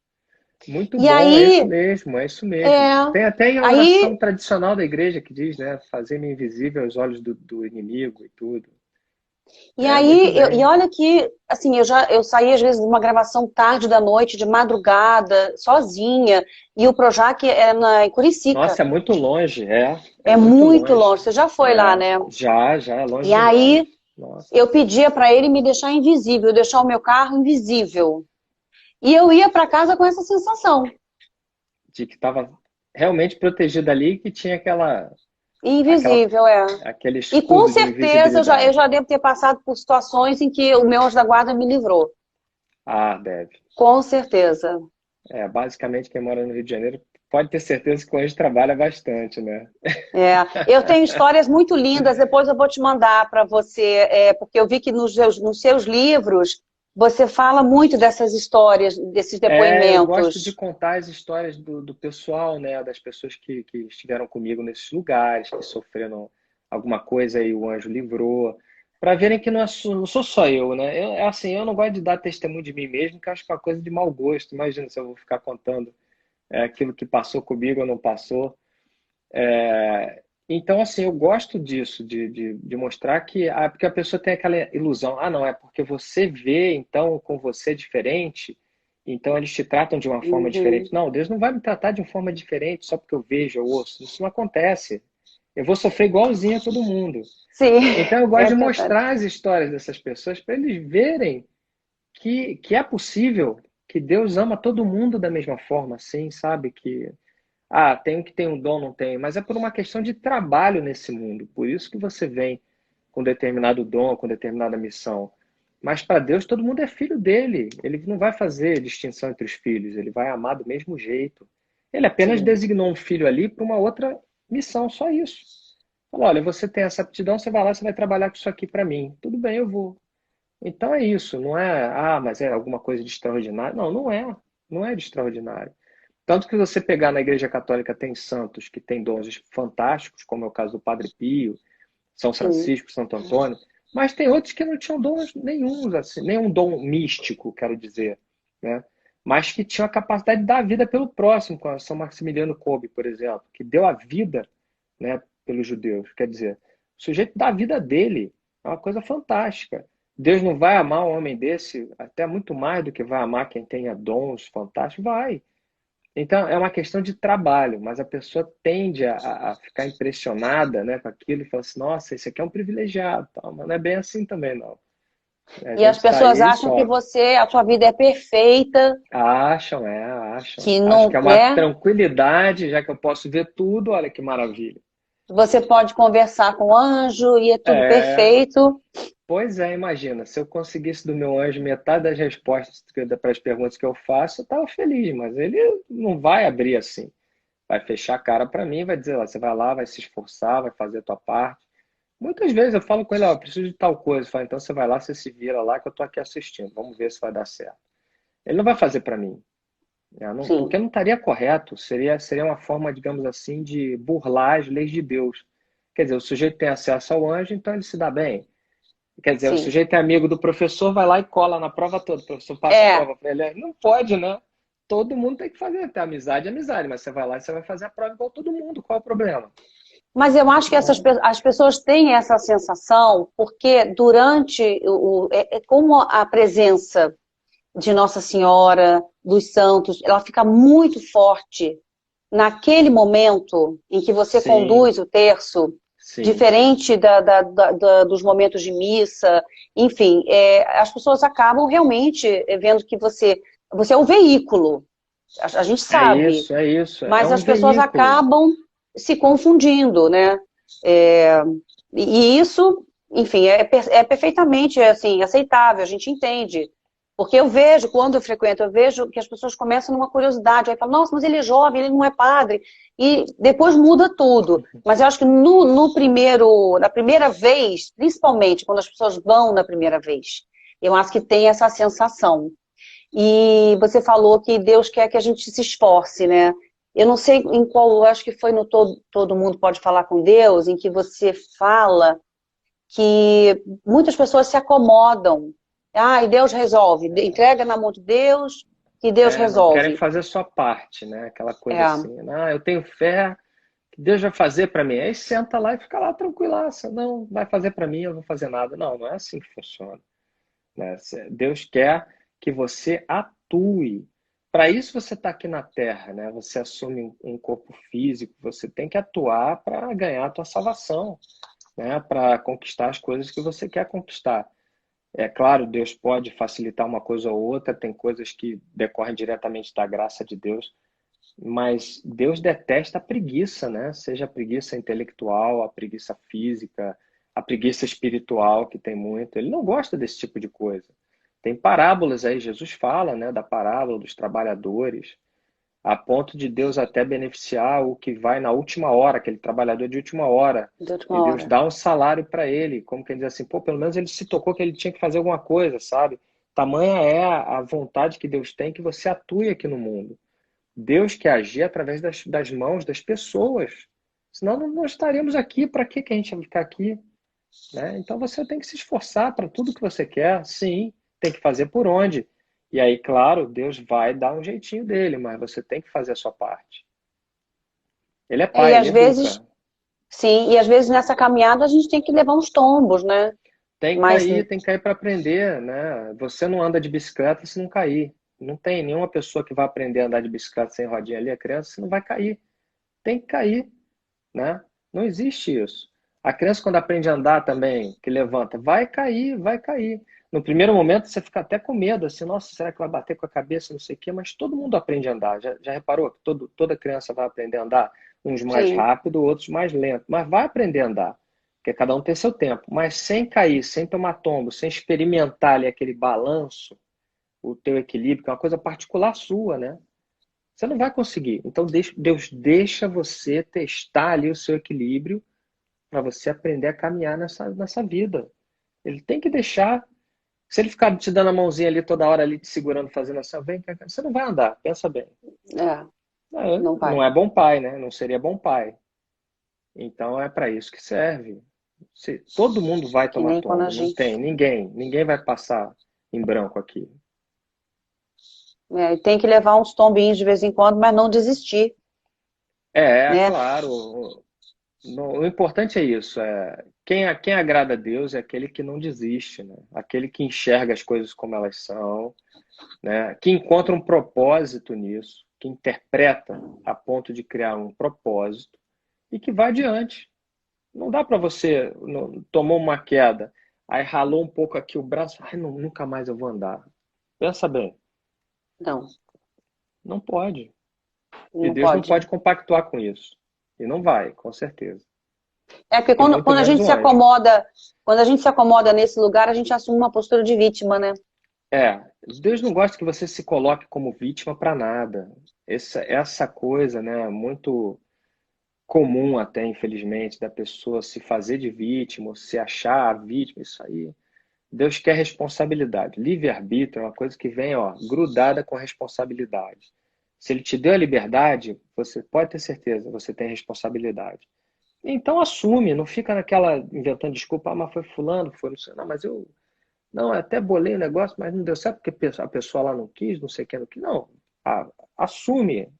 muito E bom, é isso aí, mesmo, é isso mesmo. é, Tem até a oração aí, tradicional da igreja que diz, né? Fazer-me invisível aos olhos do inimigo e tudo. e É, muito aí, e bem. olha que, assim, eu saía às vezes de uma gravação tarde da noite, de madrugada, sozinha, e o Projac é em Curicica. Nossa, é muito longe, é É muito muito longe. longe. Você já foi lá, É, né? já é longe E demais. aí, Nossa, eu pedia para ele me deixar invisível, deixar o meu carro invisível. E eu ia para casa com essa sensação, de que estava realmente protegido ali, que tinha aquela, invisível, é. aquele E com escudo de certeza eu invisibilidade. já devo ter passado por situações em que o meu anjo da guarda me livrou. Ah, deve. Com certeza. Basicamente, quem mora no Rio de Janeiro pode ter certeza que o anjo trabalha bastante, né? É. Eu tenho histórias muito lindas, depois eu vou te mandar para você, porque eu vi que nos seus livros você fala muito dessas histórias, desses Eu gosto de depoimentos. contar as histórias do pessoal, né? Das pessoas que estiveram comigo nesses lugares, que sofreram alguma coisa e o anjo livrou, para verem que não sou só eu, né? Assim, eu não gosto de dar testemunho de mim mesmo, que eu acho que é uma coisa de mau gosto. Imagina se eu vou ficar contando aquilo que passou comigo ou não passou. Então, assim, eu gosto disso, de mostrar que... porque a pessoa tem aquela ilusão. Ah, não, é porque você vê, então, com você é diferente, então eles te tratam de uma forma diferente. Uhum. Não, Deus não vai me tratar de uma forma diferente só porque eu vejo, eu ouço. Isso não acontece. Eu vou sofrer igualzinho a todo mundo. Sim, Então, eu gosto é de verdade. mostrar as histórias dessas pessoas para eles verem que é possível, que Deus ama todo mundo da mesma forma, assim, sabe? Que tem que ter um dom, não tem, mas é por uma questão de trabalho nesse mundo. Por isso que você vem com determinado dom, com determinada missão. Mas para Deus, todo mundo é filho dele. Ele não vai fazer distinção entre os filhos, ele vai amar do mesmo jeito. Ele apenas Sim. designou um filho ali para uma outra missão, só isso. Falou, olha, você tem essa aptidão, você vai lá, você vai trabalhar com isso aqui para mim. Tudo bem, eu vou. Então é isso, não é, mas é alguma coisa de extraordinário. Não, não é. Não é de extraordinário. Tanto que você pegar na Igreja Católica tem santos que têm dons fantásticos, como é o caso do Padre Pio, São Sim. Francisco, Santo Antônio, mas tem outros que não tinham dons nenhums, assim, nenhum dom místico, quero dizer, né? Mas que tinham a capacidade de dar a vida pelo próximo, como São Maximiliano Kolbe, por exemplo, que deu a vida, né, pelos judeus. Quer dizer, o sujeito dá a vida dele, é uma coisa fantástica. Deus não vai amar um homem desse até muito mais do que vai amar quem tenha dons fantásticos? Vai. Então, é uma questão de trabalho, mas a pessoa tende a ficar impressionada, né, com aquilo e fala assim, nossa, esse aqui é um privilegiado, tal. Mas não é bem assim também, não. A E as gente está pessoas aí e acham que sofre. a sua vida é perfeita, Acham. que Acho não, que é uma né? tranquilidade, já que eu posso ver tudo, olha que maravilha. Você pode conversar com o anjo e é tudo É, perfeito. pois é, imagina, se eu conseguisse do meu anjo metade das respostas para as perguntas que eu faço, eu estava feliz, mas ele não vai abrir assim. Vai fechar a cara para mim, vai dizer, ó, você vai lá, vai se esforçar, vai fazer a tua parte. Muitas vezes eu falo com ele, ó, eu preciso de tal coisa. Eu falo, então você vai lá, você se vira lá que eu tô aqui assistindo. Vamos ver se vai dar certo. Ele não vai fazer para mim, né? Porque Sim, não estaria correto. Seria uma forma, digamos assim, de burlar as leis de Deus. Quer dizer, o sujeito tem acesso ao anjo, então ele se dá bem. Quer dizer, o sim. sujeito é amigo do professor, vai lá e cola na prova toda. O professor passa a É, prova para ele. Não pode, né? Todo mundo tem que fazer. Ter amizade é amizade, mas você vai lá e você vai fazer a prova igual todo mundo. Qual é o problema? mas eu acho que Então, as pessoas têm essa sensação porque durante é como a presença de Nossa Senhora, dos santos, ela fica muito forte naquele momento em que você sim, conduz o terço, sim. diferente dos momentos de missa, enfim, as pessoas acabam realmente vendo que você é o veículo, a gente É sabe, isso, é isso. É mas um as pessoas veículo. acabam se confundindo, né? É, e isso, enfim, é perfeitamente assim, aceitável, a gente entende. Porque eu vejo, quando eu frequento, eu vejo que as pessoas começam numa curiosidade, aí falam, nossa, mas ele é jovem, ele não é padre, e depois muda tudo. Mas eu acho que na primeira vez, principalmente quando as pessoas vão na primeira vez, eu acho que tem essa sensação. E você falou que Deus quer que a gente se esforce, né? Eu não sei em qual, eu acho que foi no Todo Mundo Pode Falar com Deus, em que você fala que muitas pessoas se acomodam. Ah, e Deus resolve. Entrega na mão de Deus, que Deus Não querem resolve. fazer a sua parte, né? Aquela coisa É, assim, eu tenho fé que Deus vai fazer para mim. Aí senta lá e fica lá tranquilaça. Não, vai fazer para mim, eu não vou fazer nada. Não, não é assim que funciona, né? Deus quer que você atue. Para isso você está aqui na Terra, né? Você assume um corpo físico, você tem que atuar para ganhar a tua salvação, né? Para conquistar as coisas que você quer conquistar. É claro, Deus pode facilitar uma coisa ou outra, tem coisas que decorrem diretamente da graça de Deus, mas Deus detesta a preguiça, né? Seja a preguiça intelectual, a preguiça física, a preguiça espiritual, que tem muito. Ele não gosta desse tipo de coisa. Tem parábolas aí, Jesus fala, né, da parábola dos trabalhadores, a ponto de Deus até beneficiar o que vai na última hora, aquele trabalhador de última hora. de E última Deus hora. dá um salário para ele, como quem diz assim, pô, pelo menos ele se tocou que ele tinha que fazer alguma coisa, sabe? Tamanha é a vontade que Deus tem que você atue aqui no mundo. Deus quer agir através das mãos das pessoas. Senão não estaríamos aqui. Para que a gente vai ficar aqui? Né? Então você tem que se esforçar para tudo que você quer. Sim, tem que fazer por onde. E aí, claro, Deus vai dar um jeitinho dele, mas você tem que fazer a sua parte. Ele é E pai, ele às vezes, educa. sim, e às vezes nessa caminhada a gente tem que levar uns tombos, né? Mas, Tem que cair para aprender, né? Você não anda de bicicleta se não cair. Não tem nenhuma pessoa que vai aprender a andar de bicicleta sem rodinha ali, a criança, você não vai cair. Tem que cair, né? Não existe isso. A criança, quando aprende a andar também, que levanta, vai cair, vai cair. No primeiro momento, você fica até com medo, assim, nossa, será que vai bater com a cabeça, não sei o quê, mas todo mundo aprende a andar. Já reparou que toda criança vai aprender a andar? Uns mais sim, rápido, outros mais lento, mas vai aprender a andar, porque cada um tem seu tempo. Mas sem cair, sem tomar tombo, sem experimentar ali aquele balanço, o teu equilíbrio, que é uma coisa particular sua, né? Você não vai conseguir. Então, Deus deixa você testar ali o seu equilíbrio para você aprender a caminhar nessa vida. Ele tem que deixar. Se ele ficar te dando a mãozinha ali toda hora, ali te segurando, fazendo assim, vem cá, você não vai andar, pensa bem. é, não Não vai. é bom pai, né? Não seria bom pai. Então é para isso que serve. Todo mundo vai Que tomar nem quando a tombo, não gente. tem ninguém vai passar em branco aqui. É, tem que levar uns tombinhos de vez em quando, mas não desistir, né? Claro. O importante é isso, quem agrada a Deus é aquele que não desiste, né? Aquele que enxerga as coisas como elas são, né? Que encontra um propósito nisso, que interpreta a ponto de criar um propósito e que vai adiante. Não dá para você, tomou uma queda, aí ralou um pouco aqui o braço, ai, nunca mais eu vou andar. Pensa bem, Não, não pode. E não Deus não pode. pode compactuar com isso. E não vai, com certeza. É porque E muito quando a menos gente um se anjo. acomoda, quando a gente se acomoda nesse lugar, a gente assume uma postura de vítima, né? É, Deus não gosta que você se coloque como vítima para nada. Essa coisa, né, muito comum até, infelizmente, da pessoa se fazer de vítima, ou se achar a vítima, isso aí. Deus quer responsabilidade. Livre-arbítrio é uma coisa que vem, ó, grudada com responsabilidade. Se ele te deu a liberdade, você pode ter certeza, você tem responsabilidade. Então assume, não fica naquela inventando desculpa, mas foi fulano, foi não sei, não, mas eu não, eu até bolei o negócio, mas não deu certo porque a pessoa lá não quis, não sei o que, não quis. Não, assume.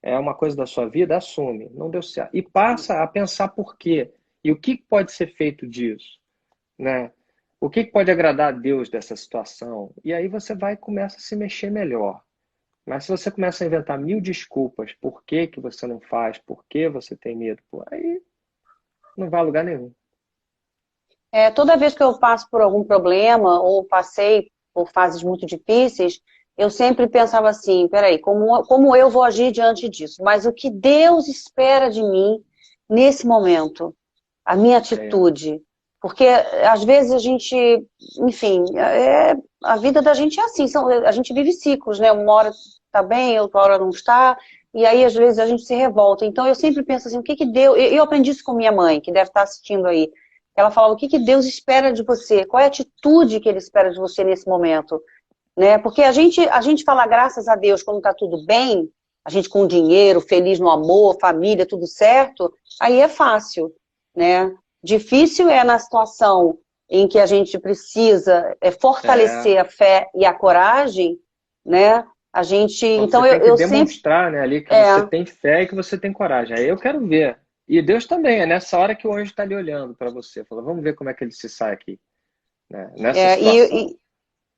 É uma coisa da sua vida, assume. Não deu certo. E passa a pensar por quê. E o que pode ser feito disso, né? O que pode agradar a Deus dessa situação? E aí você vai e começa a se mexer melhor. Mas se você começa a inventar mil desculpas, por que que você não faz, por que você tem medo, pô, aí não vai a lugar nenhum. É, toda vez que eu passo por algum problema ou passei por fases muito difíceis, eu sempre pensava assim, peraí, como eu vou agir diante disso? Mas o que Deus espera de mim nesse momento? A minha É, atitude? Porque às vezes a gente, enfim, a vida da gente é assim, a gente vive ciclos, né? Uma hora tá bem, outra hora não está, e aí às vezes a gente se revolta. Então eu sempre penso assim, o que que Deus... Eu aprendi isso com minha mãe, que deve estar assistindo aí. Ela falava, o que que Deus espera de você? Qual é a atitude que Ele espera de você nesse momento? Né? Porque a gente fala graças a Deus quando está tudo bem, a gente com dinheiro, feliz no amor, família, tudo certo, aí é fácil, né? Difícil é na situação em que a gente precisa é, fortalecer a fé e a coragem, né? A gente, Quando então você tem que eu sempre, demonstrar, né, ali que você é, tem fé e que você tem coragem. Aí eu quero ver. E Deus também, é nessa hora que o anjo está ali olhando para você. Fala, vamos ver como é que ele se sai aqui, né? Nessa é, situação.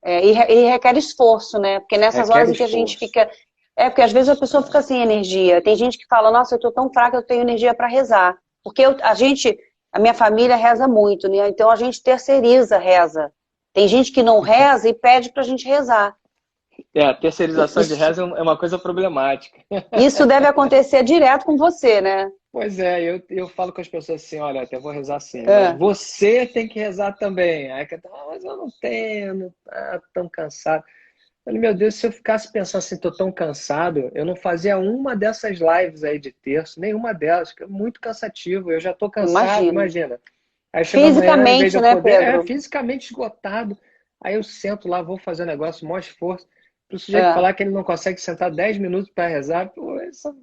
e requer esforço, né? Porque nessas Requer horas em que a gente esforço. fica. Porque às vezes a pessoa fica sem energia. Tem gente que fala, nossa, eu tô tão fraca, eu tenho energia para rezar. Porque a minha família reza muito, né? Então a gente terceiriza, reza. Tem gente que não reza e pede pra gente rezar. A terceirização de Isso, reza é uma coisa problemática. isso deve acontecer direto com você, né? Pois é, eu falo com as pessoas assim, olha, até vou rezar sim, mas É. você tem que rezar também. Aí que mas eu não tenho, não tá tão cansado. Falei, meu Deus, se eu ficasse pensando assim, tô tão cansado, eu não fazia uma dessas lives aí de terço, nenhuma delas, que é muito cansativo. Eu já tô cansado, Imagino. imagina. Aí chega amanhã, em vez de Fisicamente, eu né, poder, Pedro? fisicamente esgotado. Aí eu sento lá, vou fazer o negócio, maior esforço. Para o sujeito É. falar que ele não consegue sentar 10 minutos para rezar, pô,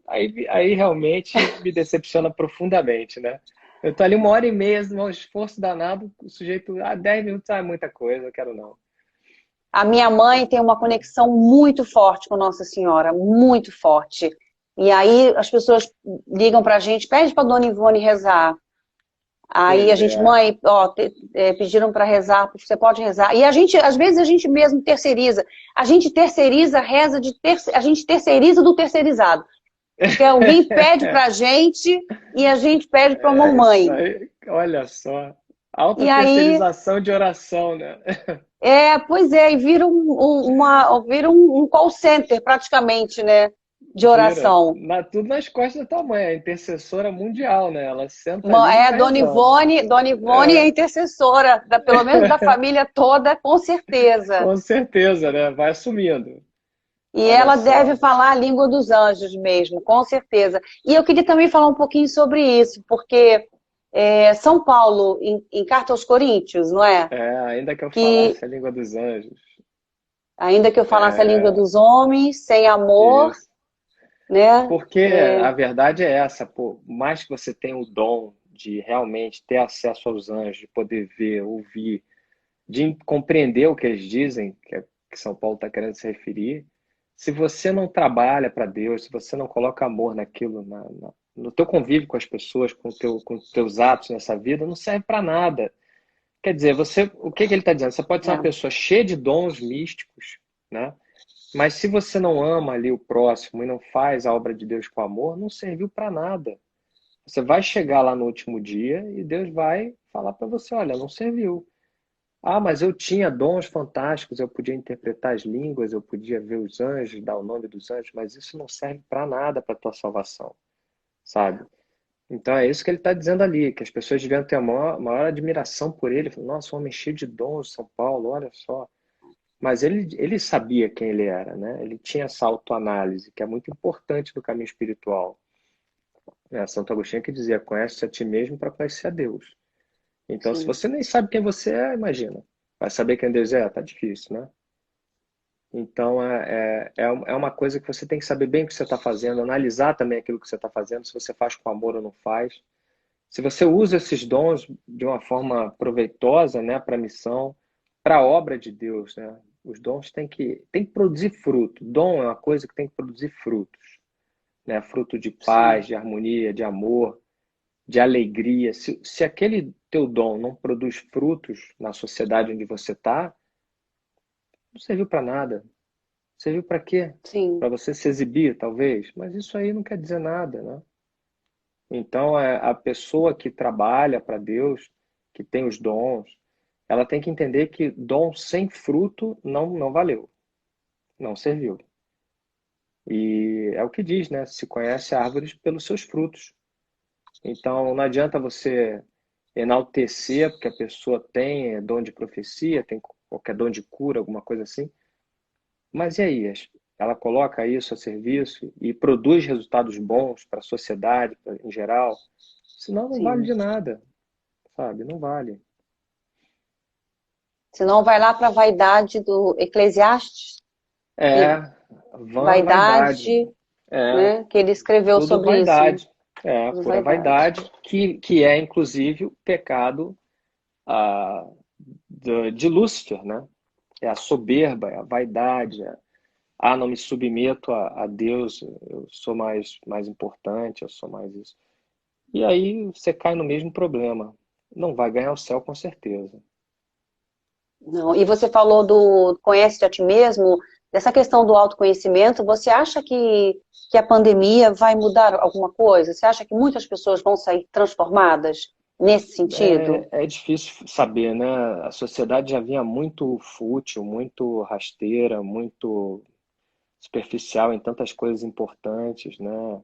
aí realmente me decepciona profundamente, né? Eu tô ali uma hora e meia, um esforço danado, o sujeito, 10 minutos é muita coisa, eu quero não. A minha mãe tem uma conexão muito forte com Nossa Senhora, muito forte. E aí as pessoas ligam pra gente, pede pra Dona Ivone rezar. Aí a Pois gente, é, mãe, ó, pediram para rezar, você pode rezar. E a gente, às vezes, a gente mesmo terceiriza. A gente terceiriza, reza a gente terceiriza do terceirizado. Que alguém pede pra gente e a gente pede pra é isso mamãe. aí. Olha só. Alta E aí, terceirização de oração, né? pois é, e vira vira um call center praticamente, né? De Vira oração. tudo nas costas da tua mãe, a intercessora mundial, né? Ela senta ali e vai rezando. Dona Ivone é É, intercessora, pelo menos da família toda, com certeza. com certeza, né? Vai assumindo. E Olha ela deve só. falar a língua dos anjos mesmo, com certeza. E eu queria também falar um pouquinho sobre isso, porque São Paulo, em Carta aos Coríntios, não é? Ainda que eu Que falasse a língua dos anjos. ainda que eu falasse a língua É, dos homens, sem amor, isso. né? Porque a verdade é essa, pô, mais que você tenha o dom de realmente ter acesso aos anjos, de poder ver, ouvir, de compreender o que eles dizem, que São Paulo está querendo se referir, se você não trabalha para Deus, se você não coloca amor naquilo, no teu convívio com as pessoas, com os teus atos nessa vida, não serve para nada. Quer dizer, o que ele está dizendo? Você pode ser uma É, pessoa cheia de dons místicos, né? Mas se você não ama ali o próximo e não faz a obra de Deus com amor, não serviu para nada. Você vai chegar lá no último dia e Deus vai falar para você, olha, não serviu. Ah, mas eu tinha dons fantásticos, eu podia interpretar as línguas, eu podia ver os anjos, dar o nome dos anjos, mas isso não serve para nada para a tua salvação, sabe? Então é isso que ele está dizendo ali, que as pessoas deviam ter a maior admiração por ele. Nossa, um homem cheio de dons, São Paulo, olha só. Mas ele sabia quem ele era, né? Ele tinha essa autoanálise, que é muito importante no caminho espiritual. Santo Agostinho que dizia, conhece a ti mesmo para conhecer a Deus. Então, se sim, você nem sabe quem você é, imagina. Vai saber quem Deus é? Tá difícil, né? Então, é uma coisa que você tem que saber bem o que você está fazendo, analisar também aquilo que você está fazendo, se você faz com amor ou não faz. Se você usa esses dons de uma forma proveitosa, né, para a missão, para a obra de Deus, né? Os dons têm que produzir fruto. Dom é uma coisa que tem que produzir frutos, né? Fruto de paz, sim. de harmonia, de amor, de alegria. Se aquele teu dom não produz frutos na sociedade onde você está, não serviu para nada. Serviu para quê? Sim. Para você se exibir, talvez? Mas isso aí não quer dizer nada, né? Então, a pessoa que trabalha para Deus, que tem os dons, ela tem que entender que dom sem fruto não valeu, não serviu. E é o que diz, né? Se conhece árvores pelos seus frutos. Então, não adianta você enaltecer porque a pessoa tem dom de profecia, tem qualquer dom de cura, alguma coisa assim. Mas e aí? Ela coloca isso a serviço e produz resultados bons para a sociedade em geral? Senão não vale Sim. de nada, sabe? Não vale. Senão vai lá para a vaidade do Eclesiastes, que É, vã vaidade. vaidade, É, né? Que ele escreveu tudo sobre isso, né? vaidade. É, Tudo pura vaidade. vaidade, que é inclusive o pecado ah, de Lúcifer, né? É a soberba, é a vaidade, não me submeto a Deus, eu sou mais importante, eu sou mais isso. E aí você cai no mesmo problema. Não vai ganhar o céu com certeza. Não. E você falou do conhece-te a ti mesmo, dessa questão do autoconhecimento. Você acha que a pandemia vai mudar alguma coisa? Você acha que muitas pessoas vão sair transformadas nesse sentido? É difícil saber, né? A sociedade já vinha muito fútil, muito rasteira, muito superficial em tantas coisas importantes, né?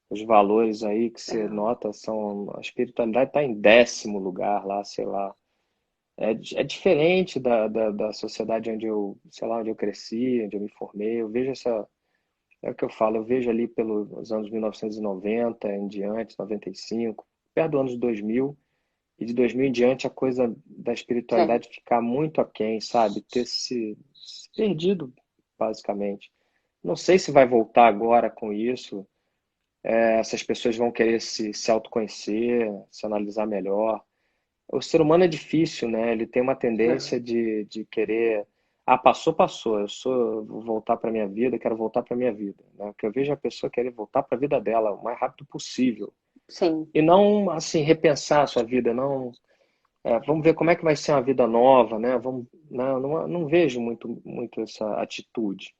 Os valores aí que você nota são. A espiritualidade está em 10º lugar lá, sei lá. É diferente da sociedade onde eu, sei lá, onde eu cresci, onde eu me formei. Eu vejo essa. É o que eu falo, eu vejo ali pelos anos 1990 em diante, 95, perto do ano de 2000. E de 2000 em diante a coisa da Sim. espiritualidade ficar muito aquém, sabe? Ter se perdido, basicamente. Não sei se vai voltar agora com isso. Essas pessoas vão querer se autoconhecer, se analisar melhor. O ser humano é difícil, né? Ele tem uma tendência de querer. Ah, passou, passou. Vou voltar para minha vida, quero voltar para minha vida, né? Porque eu vejo a pessoa querer voltar para a vida dela o mais rápido possível. Sim. E não, assim, repensar a sua vida, não. Vamos ver como é que vai ser uma vida nova, né? Não vejo muito essa atitude.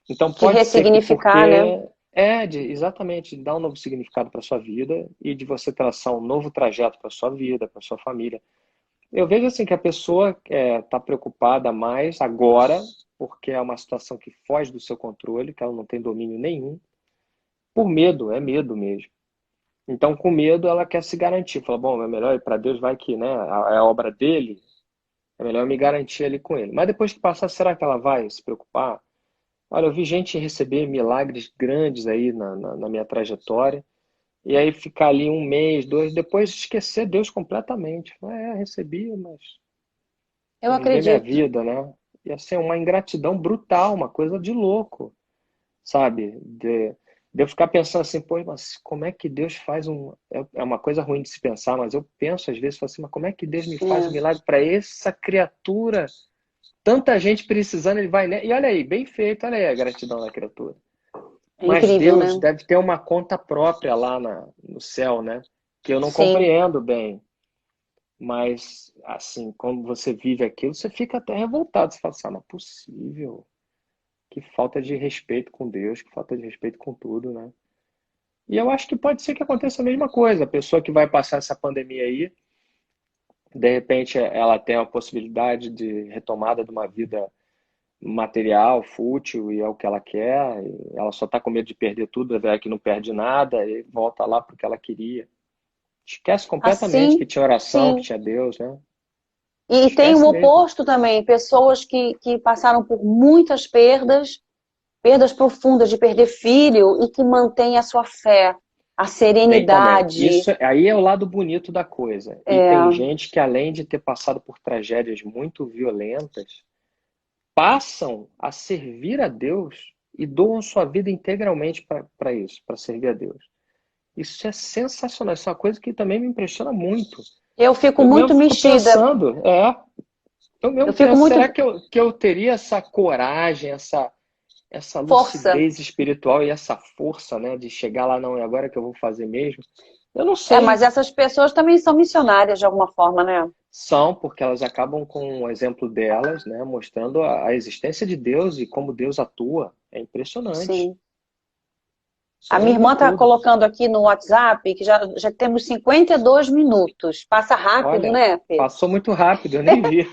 Então De pode ser que ressignificar, né? porque exatamente de dar um novo significado para sua vida e de você traçar um novo trajeto para sua vida, para sua família. Eu vejo assim que a pessoa está preocupada mais agora, porque é uma situação que foge do seu controle, que ela não tem domínio nenhum, por medo, é medo mesmo. Então, com medo, ela quer se garantir. Fala, bom, é melhor ir para Deus, vai que, né, é a obra dele, é melhor eu me garantir ali com ele. Mas depois que passar, será que ela vai se preocupar? Olha, eu vi gente receber milagres grandes aí na minha trajetória, e aí ficar ali um mês, dois, depois esquecer Deus completamente. Recebi, mas Eu vou viver minha acredito. vida, né? Ia ser uma ingratidão brutal, uma coisa de louco, sabe? De eu ficar pensando assim, pô, mas como é que Deus faz um. É uma coisa ruim de se pensar, mas eu penso às vezes, falo assim, mas como é que Deus me faz um É, milagre para essa criatura? Tanta gente precisando, ele vai, né? E olha aí, bem feito, olha aí a gratidão da criatura. é Mas incrível, Deus né? deve ter uma conta própria lá no céu, né? Que eu não Sim. compreendo bem. Mas, assim, quando você vive aquilo, você fica até revoltado. Você fala assim, não é possível. Que falta de respeito com Deus, que falta de respeito com tudo, né? E eu acho que pode ser que aconteça a mesma coisa. A pessoa que vai passar essa pandemia aí, de repente ela tem a possibilidade de retomada de uma vida material, fútil, e é o que ela quer. E ela só está com medo de perder tudo, é que não perde nada, e volta lá porque ela queria. Esquece completamente que Assim, tinha oração, que sim. tinha Deus, né? E tem o Esquece mesmo. oposto também, pessoas que passaram por muitas perdas, perdas profundas de perder filho e que mantêm a sua fé, a Tem também. serenidade. Isso aí é o lado bonito da coisa. E tem É, gente que, além de ter passado por tragédias muito violentas, passam a servir a Deus e doam sua vida integralmente para isso, para servir a Deus. Isso é sensacional. Isso é uma coisa que também me impressiona muito. eu fico Eu mesmo muito fico mexida, pensando, eu eu mesmo fico penso, muito será que eu teria essa coragem, essa força. lucidez espiritual e essa força, né, de chegar lá, não, é agora que eu vou fazer mesmo? Eu não É, mas sei. essas pessoas também são missionárias de alguma forma, né? São, porque elas acabam com o exemplo delas, né, mostrando a existência de Deus e como Deus atua. É impressionante. Sim. Isso A aí minha muda irmã está tudo. colocando aqui no WhatsApp que já temos 52 minutos. Passa rápido, Olha, né, Fê? passou muito rápido, eu nem vi.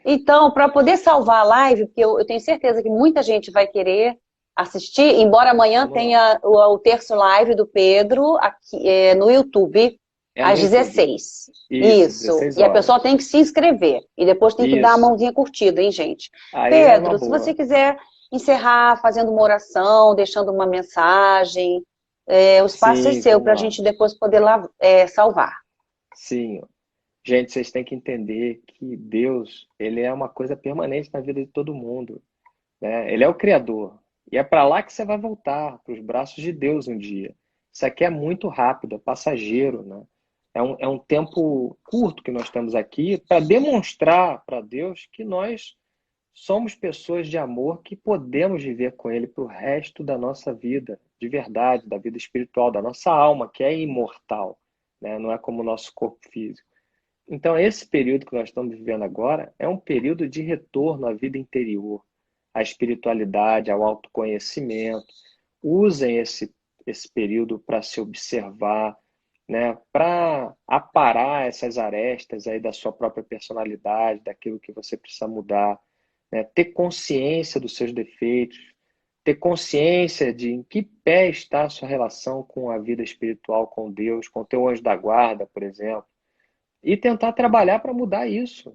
Então, para poder salvar a live, porque eu tenho certeza que muita gente vai querer assistir, embora amanhã Vamos lá. tenha o terço live do Pedro aqui, no YouTube, É no às YouTube. 16. Isso, Isso. 16 E a pessoa horas. tem que se inscrever. E depois tem que dar a Isso. mãozinha curtida, hein, gente? Aí é uma Pedro, se você boa. quiser encerrar fazendo uma oração, deixando uma mensagem, o espaço é Sim, seu para vamos a lá. gente depois poder lá, salvar. Sim. Gente, vocês têm que entender que Deus, ele é uma coisa permanente na vida de todo mundo, né? Ele é o Criador. E é para lá que você vai voltar, para os braços de Deus um dia. Isso aqui é muito rápido, é passageiro, né? É um tempo curto que nós temos aqui para demonstrar para Deus que nós somos pessoas de amor que podemos viver com Ele para o resto da nossa vida, de verdade, da vida espiritual, da nossa alma, que é imortal, né? Não é como o nosso corpo físico. Então, esse período que nós estamos vivendo agora é um período de retorno à vida interior, à espiritualidade, ao autoconhecimento. Usem esse período para se observar, né? Para aparar essas arestas aí da sua própria personalidade, daquilo que você precisa mudar, né? Ter consciência dos seus defeitos, ter consciência de em que pé está a sua relação com a vida espiritual, com Deus, com o teu anjo da guarda, por exemplo, e tentar trabalhar para mudar isso,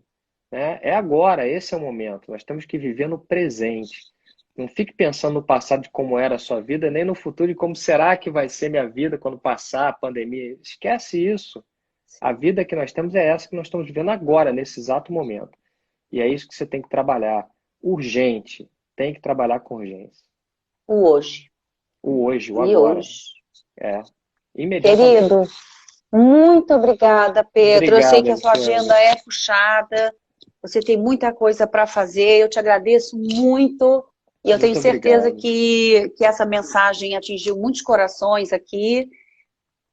né? É agora, esse é o momento. Nós temos que viver no presente. Não fique pensando no passado de como era a sua vida, nem no futuro de como será que vai ser minha vida quando passar a pandemia. Esquece isso. A vida que nós temos é essa que nós estamos vivendo agora, nesse exato momento. E é isso que você tem que trabalhar. Urgente. Tem que trabalhar com urgência. O hoje. O hoje, o E agora. hoje. É. Imediatamente. Querido, muito obrigada, Pedro. Eu sei Obrigado, que a sua agenda Alexandre. é puxada. Você tem muita coisa para fazer. Eu te agradeço muito. E eu tenho Muito certeza obrigado. que essa mensagem atingiu muitos corações aqui,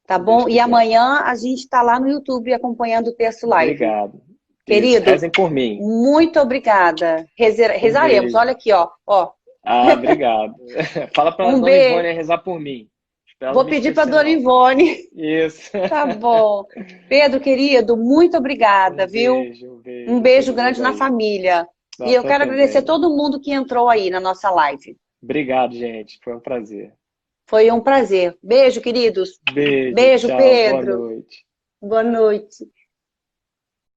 tá Se Deus bom? E quiser. amanhã a gente está lá no YouTube acompanhando o texto live. Obrigado. Isso. Querido, Rezem por mim. muito obrigada. Um Rezaremos. beijo. Olha aqui, ó. Ó. Ah, obrigado. Fala para a Um dona beijo. Ivone rezar por mim. Espero ela não Vou me pedir para esquecer, dona não. Ivone. Isso. Tá bom. Pedro, querido, muito obrigada, viu? Um Um beijo. beijo Tudo bom grande na daí? família. E Na eu tua quero agradecer a também. todo mundo que entrou aí na nossa live. Obrigado, gente. Foi um prazer. Foi um prazer. Beijo, queridos. Beijo, Beijo, tchau, boa Pedro. noite. Boa noite.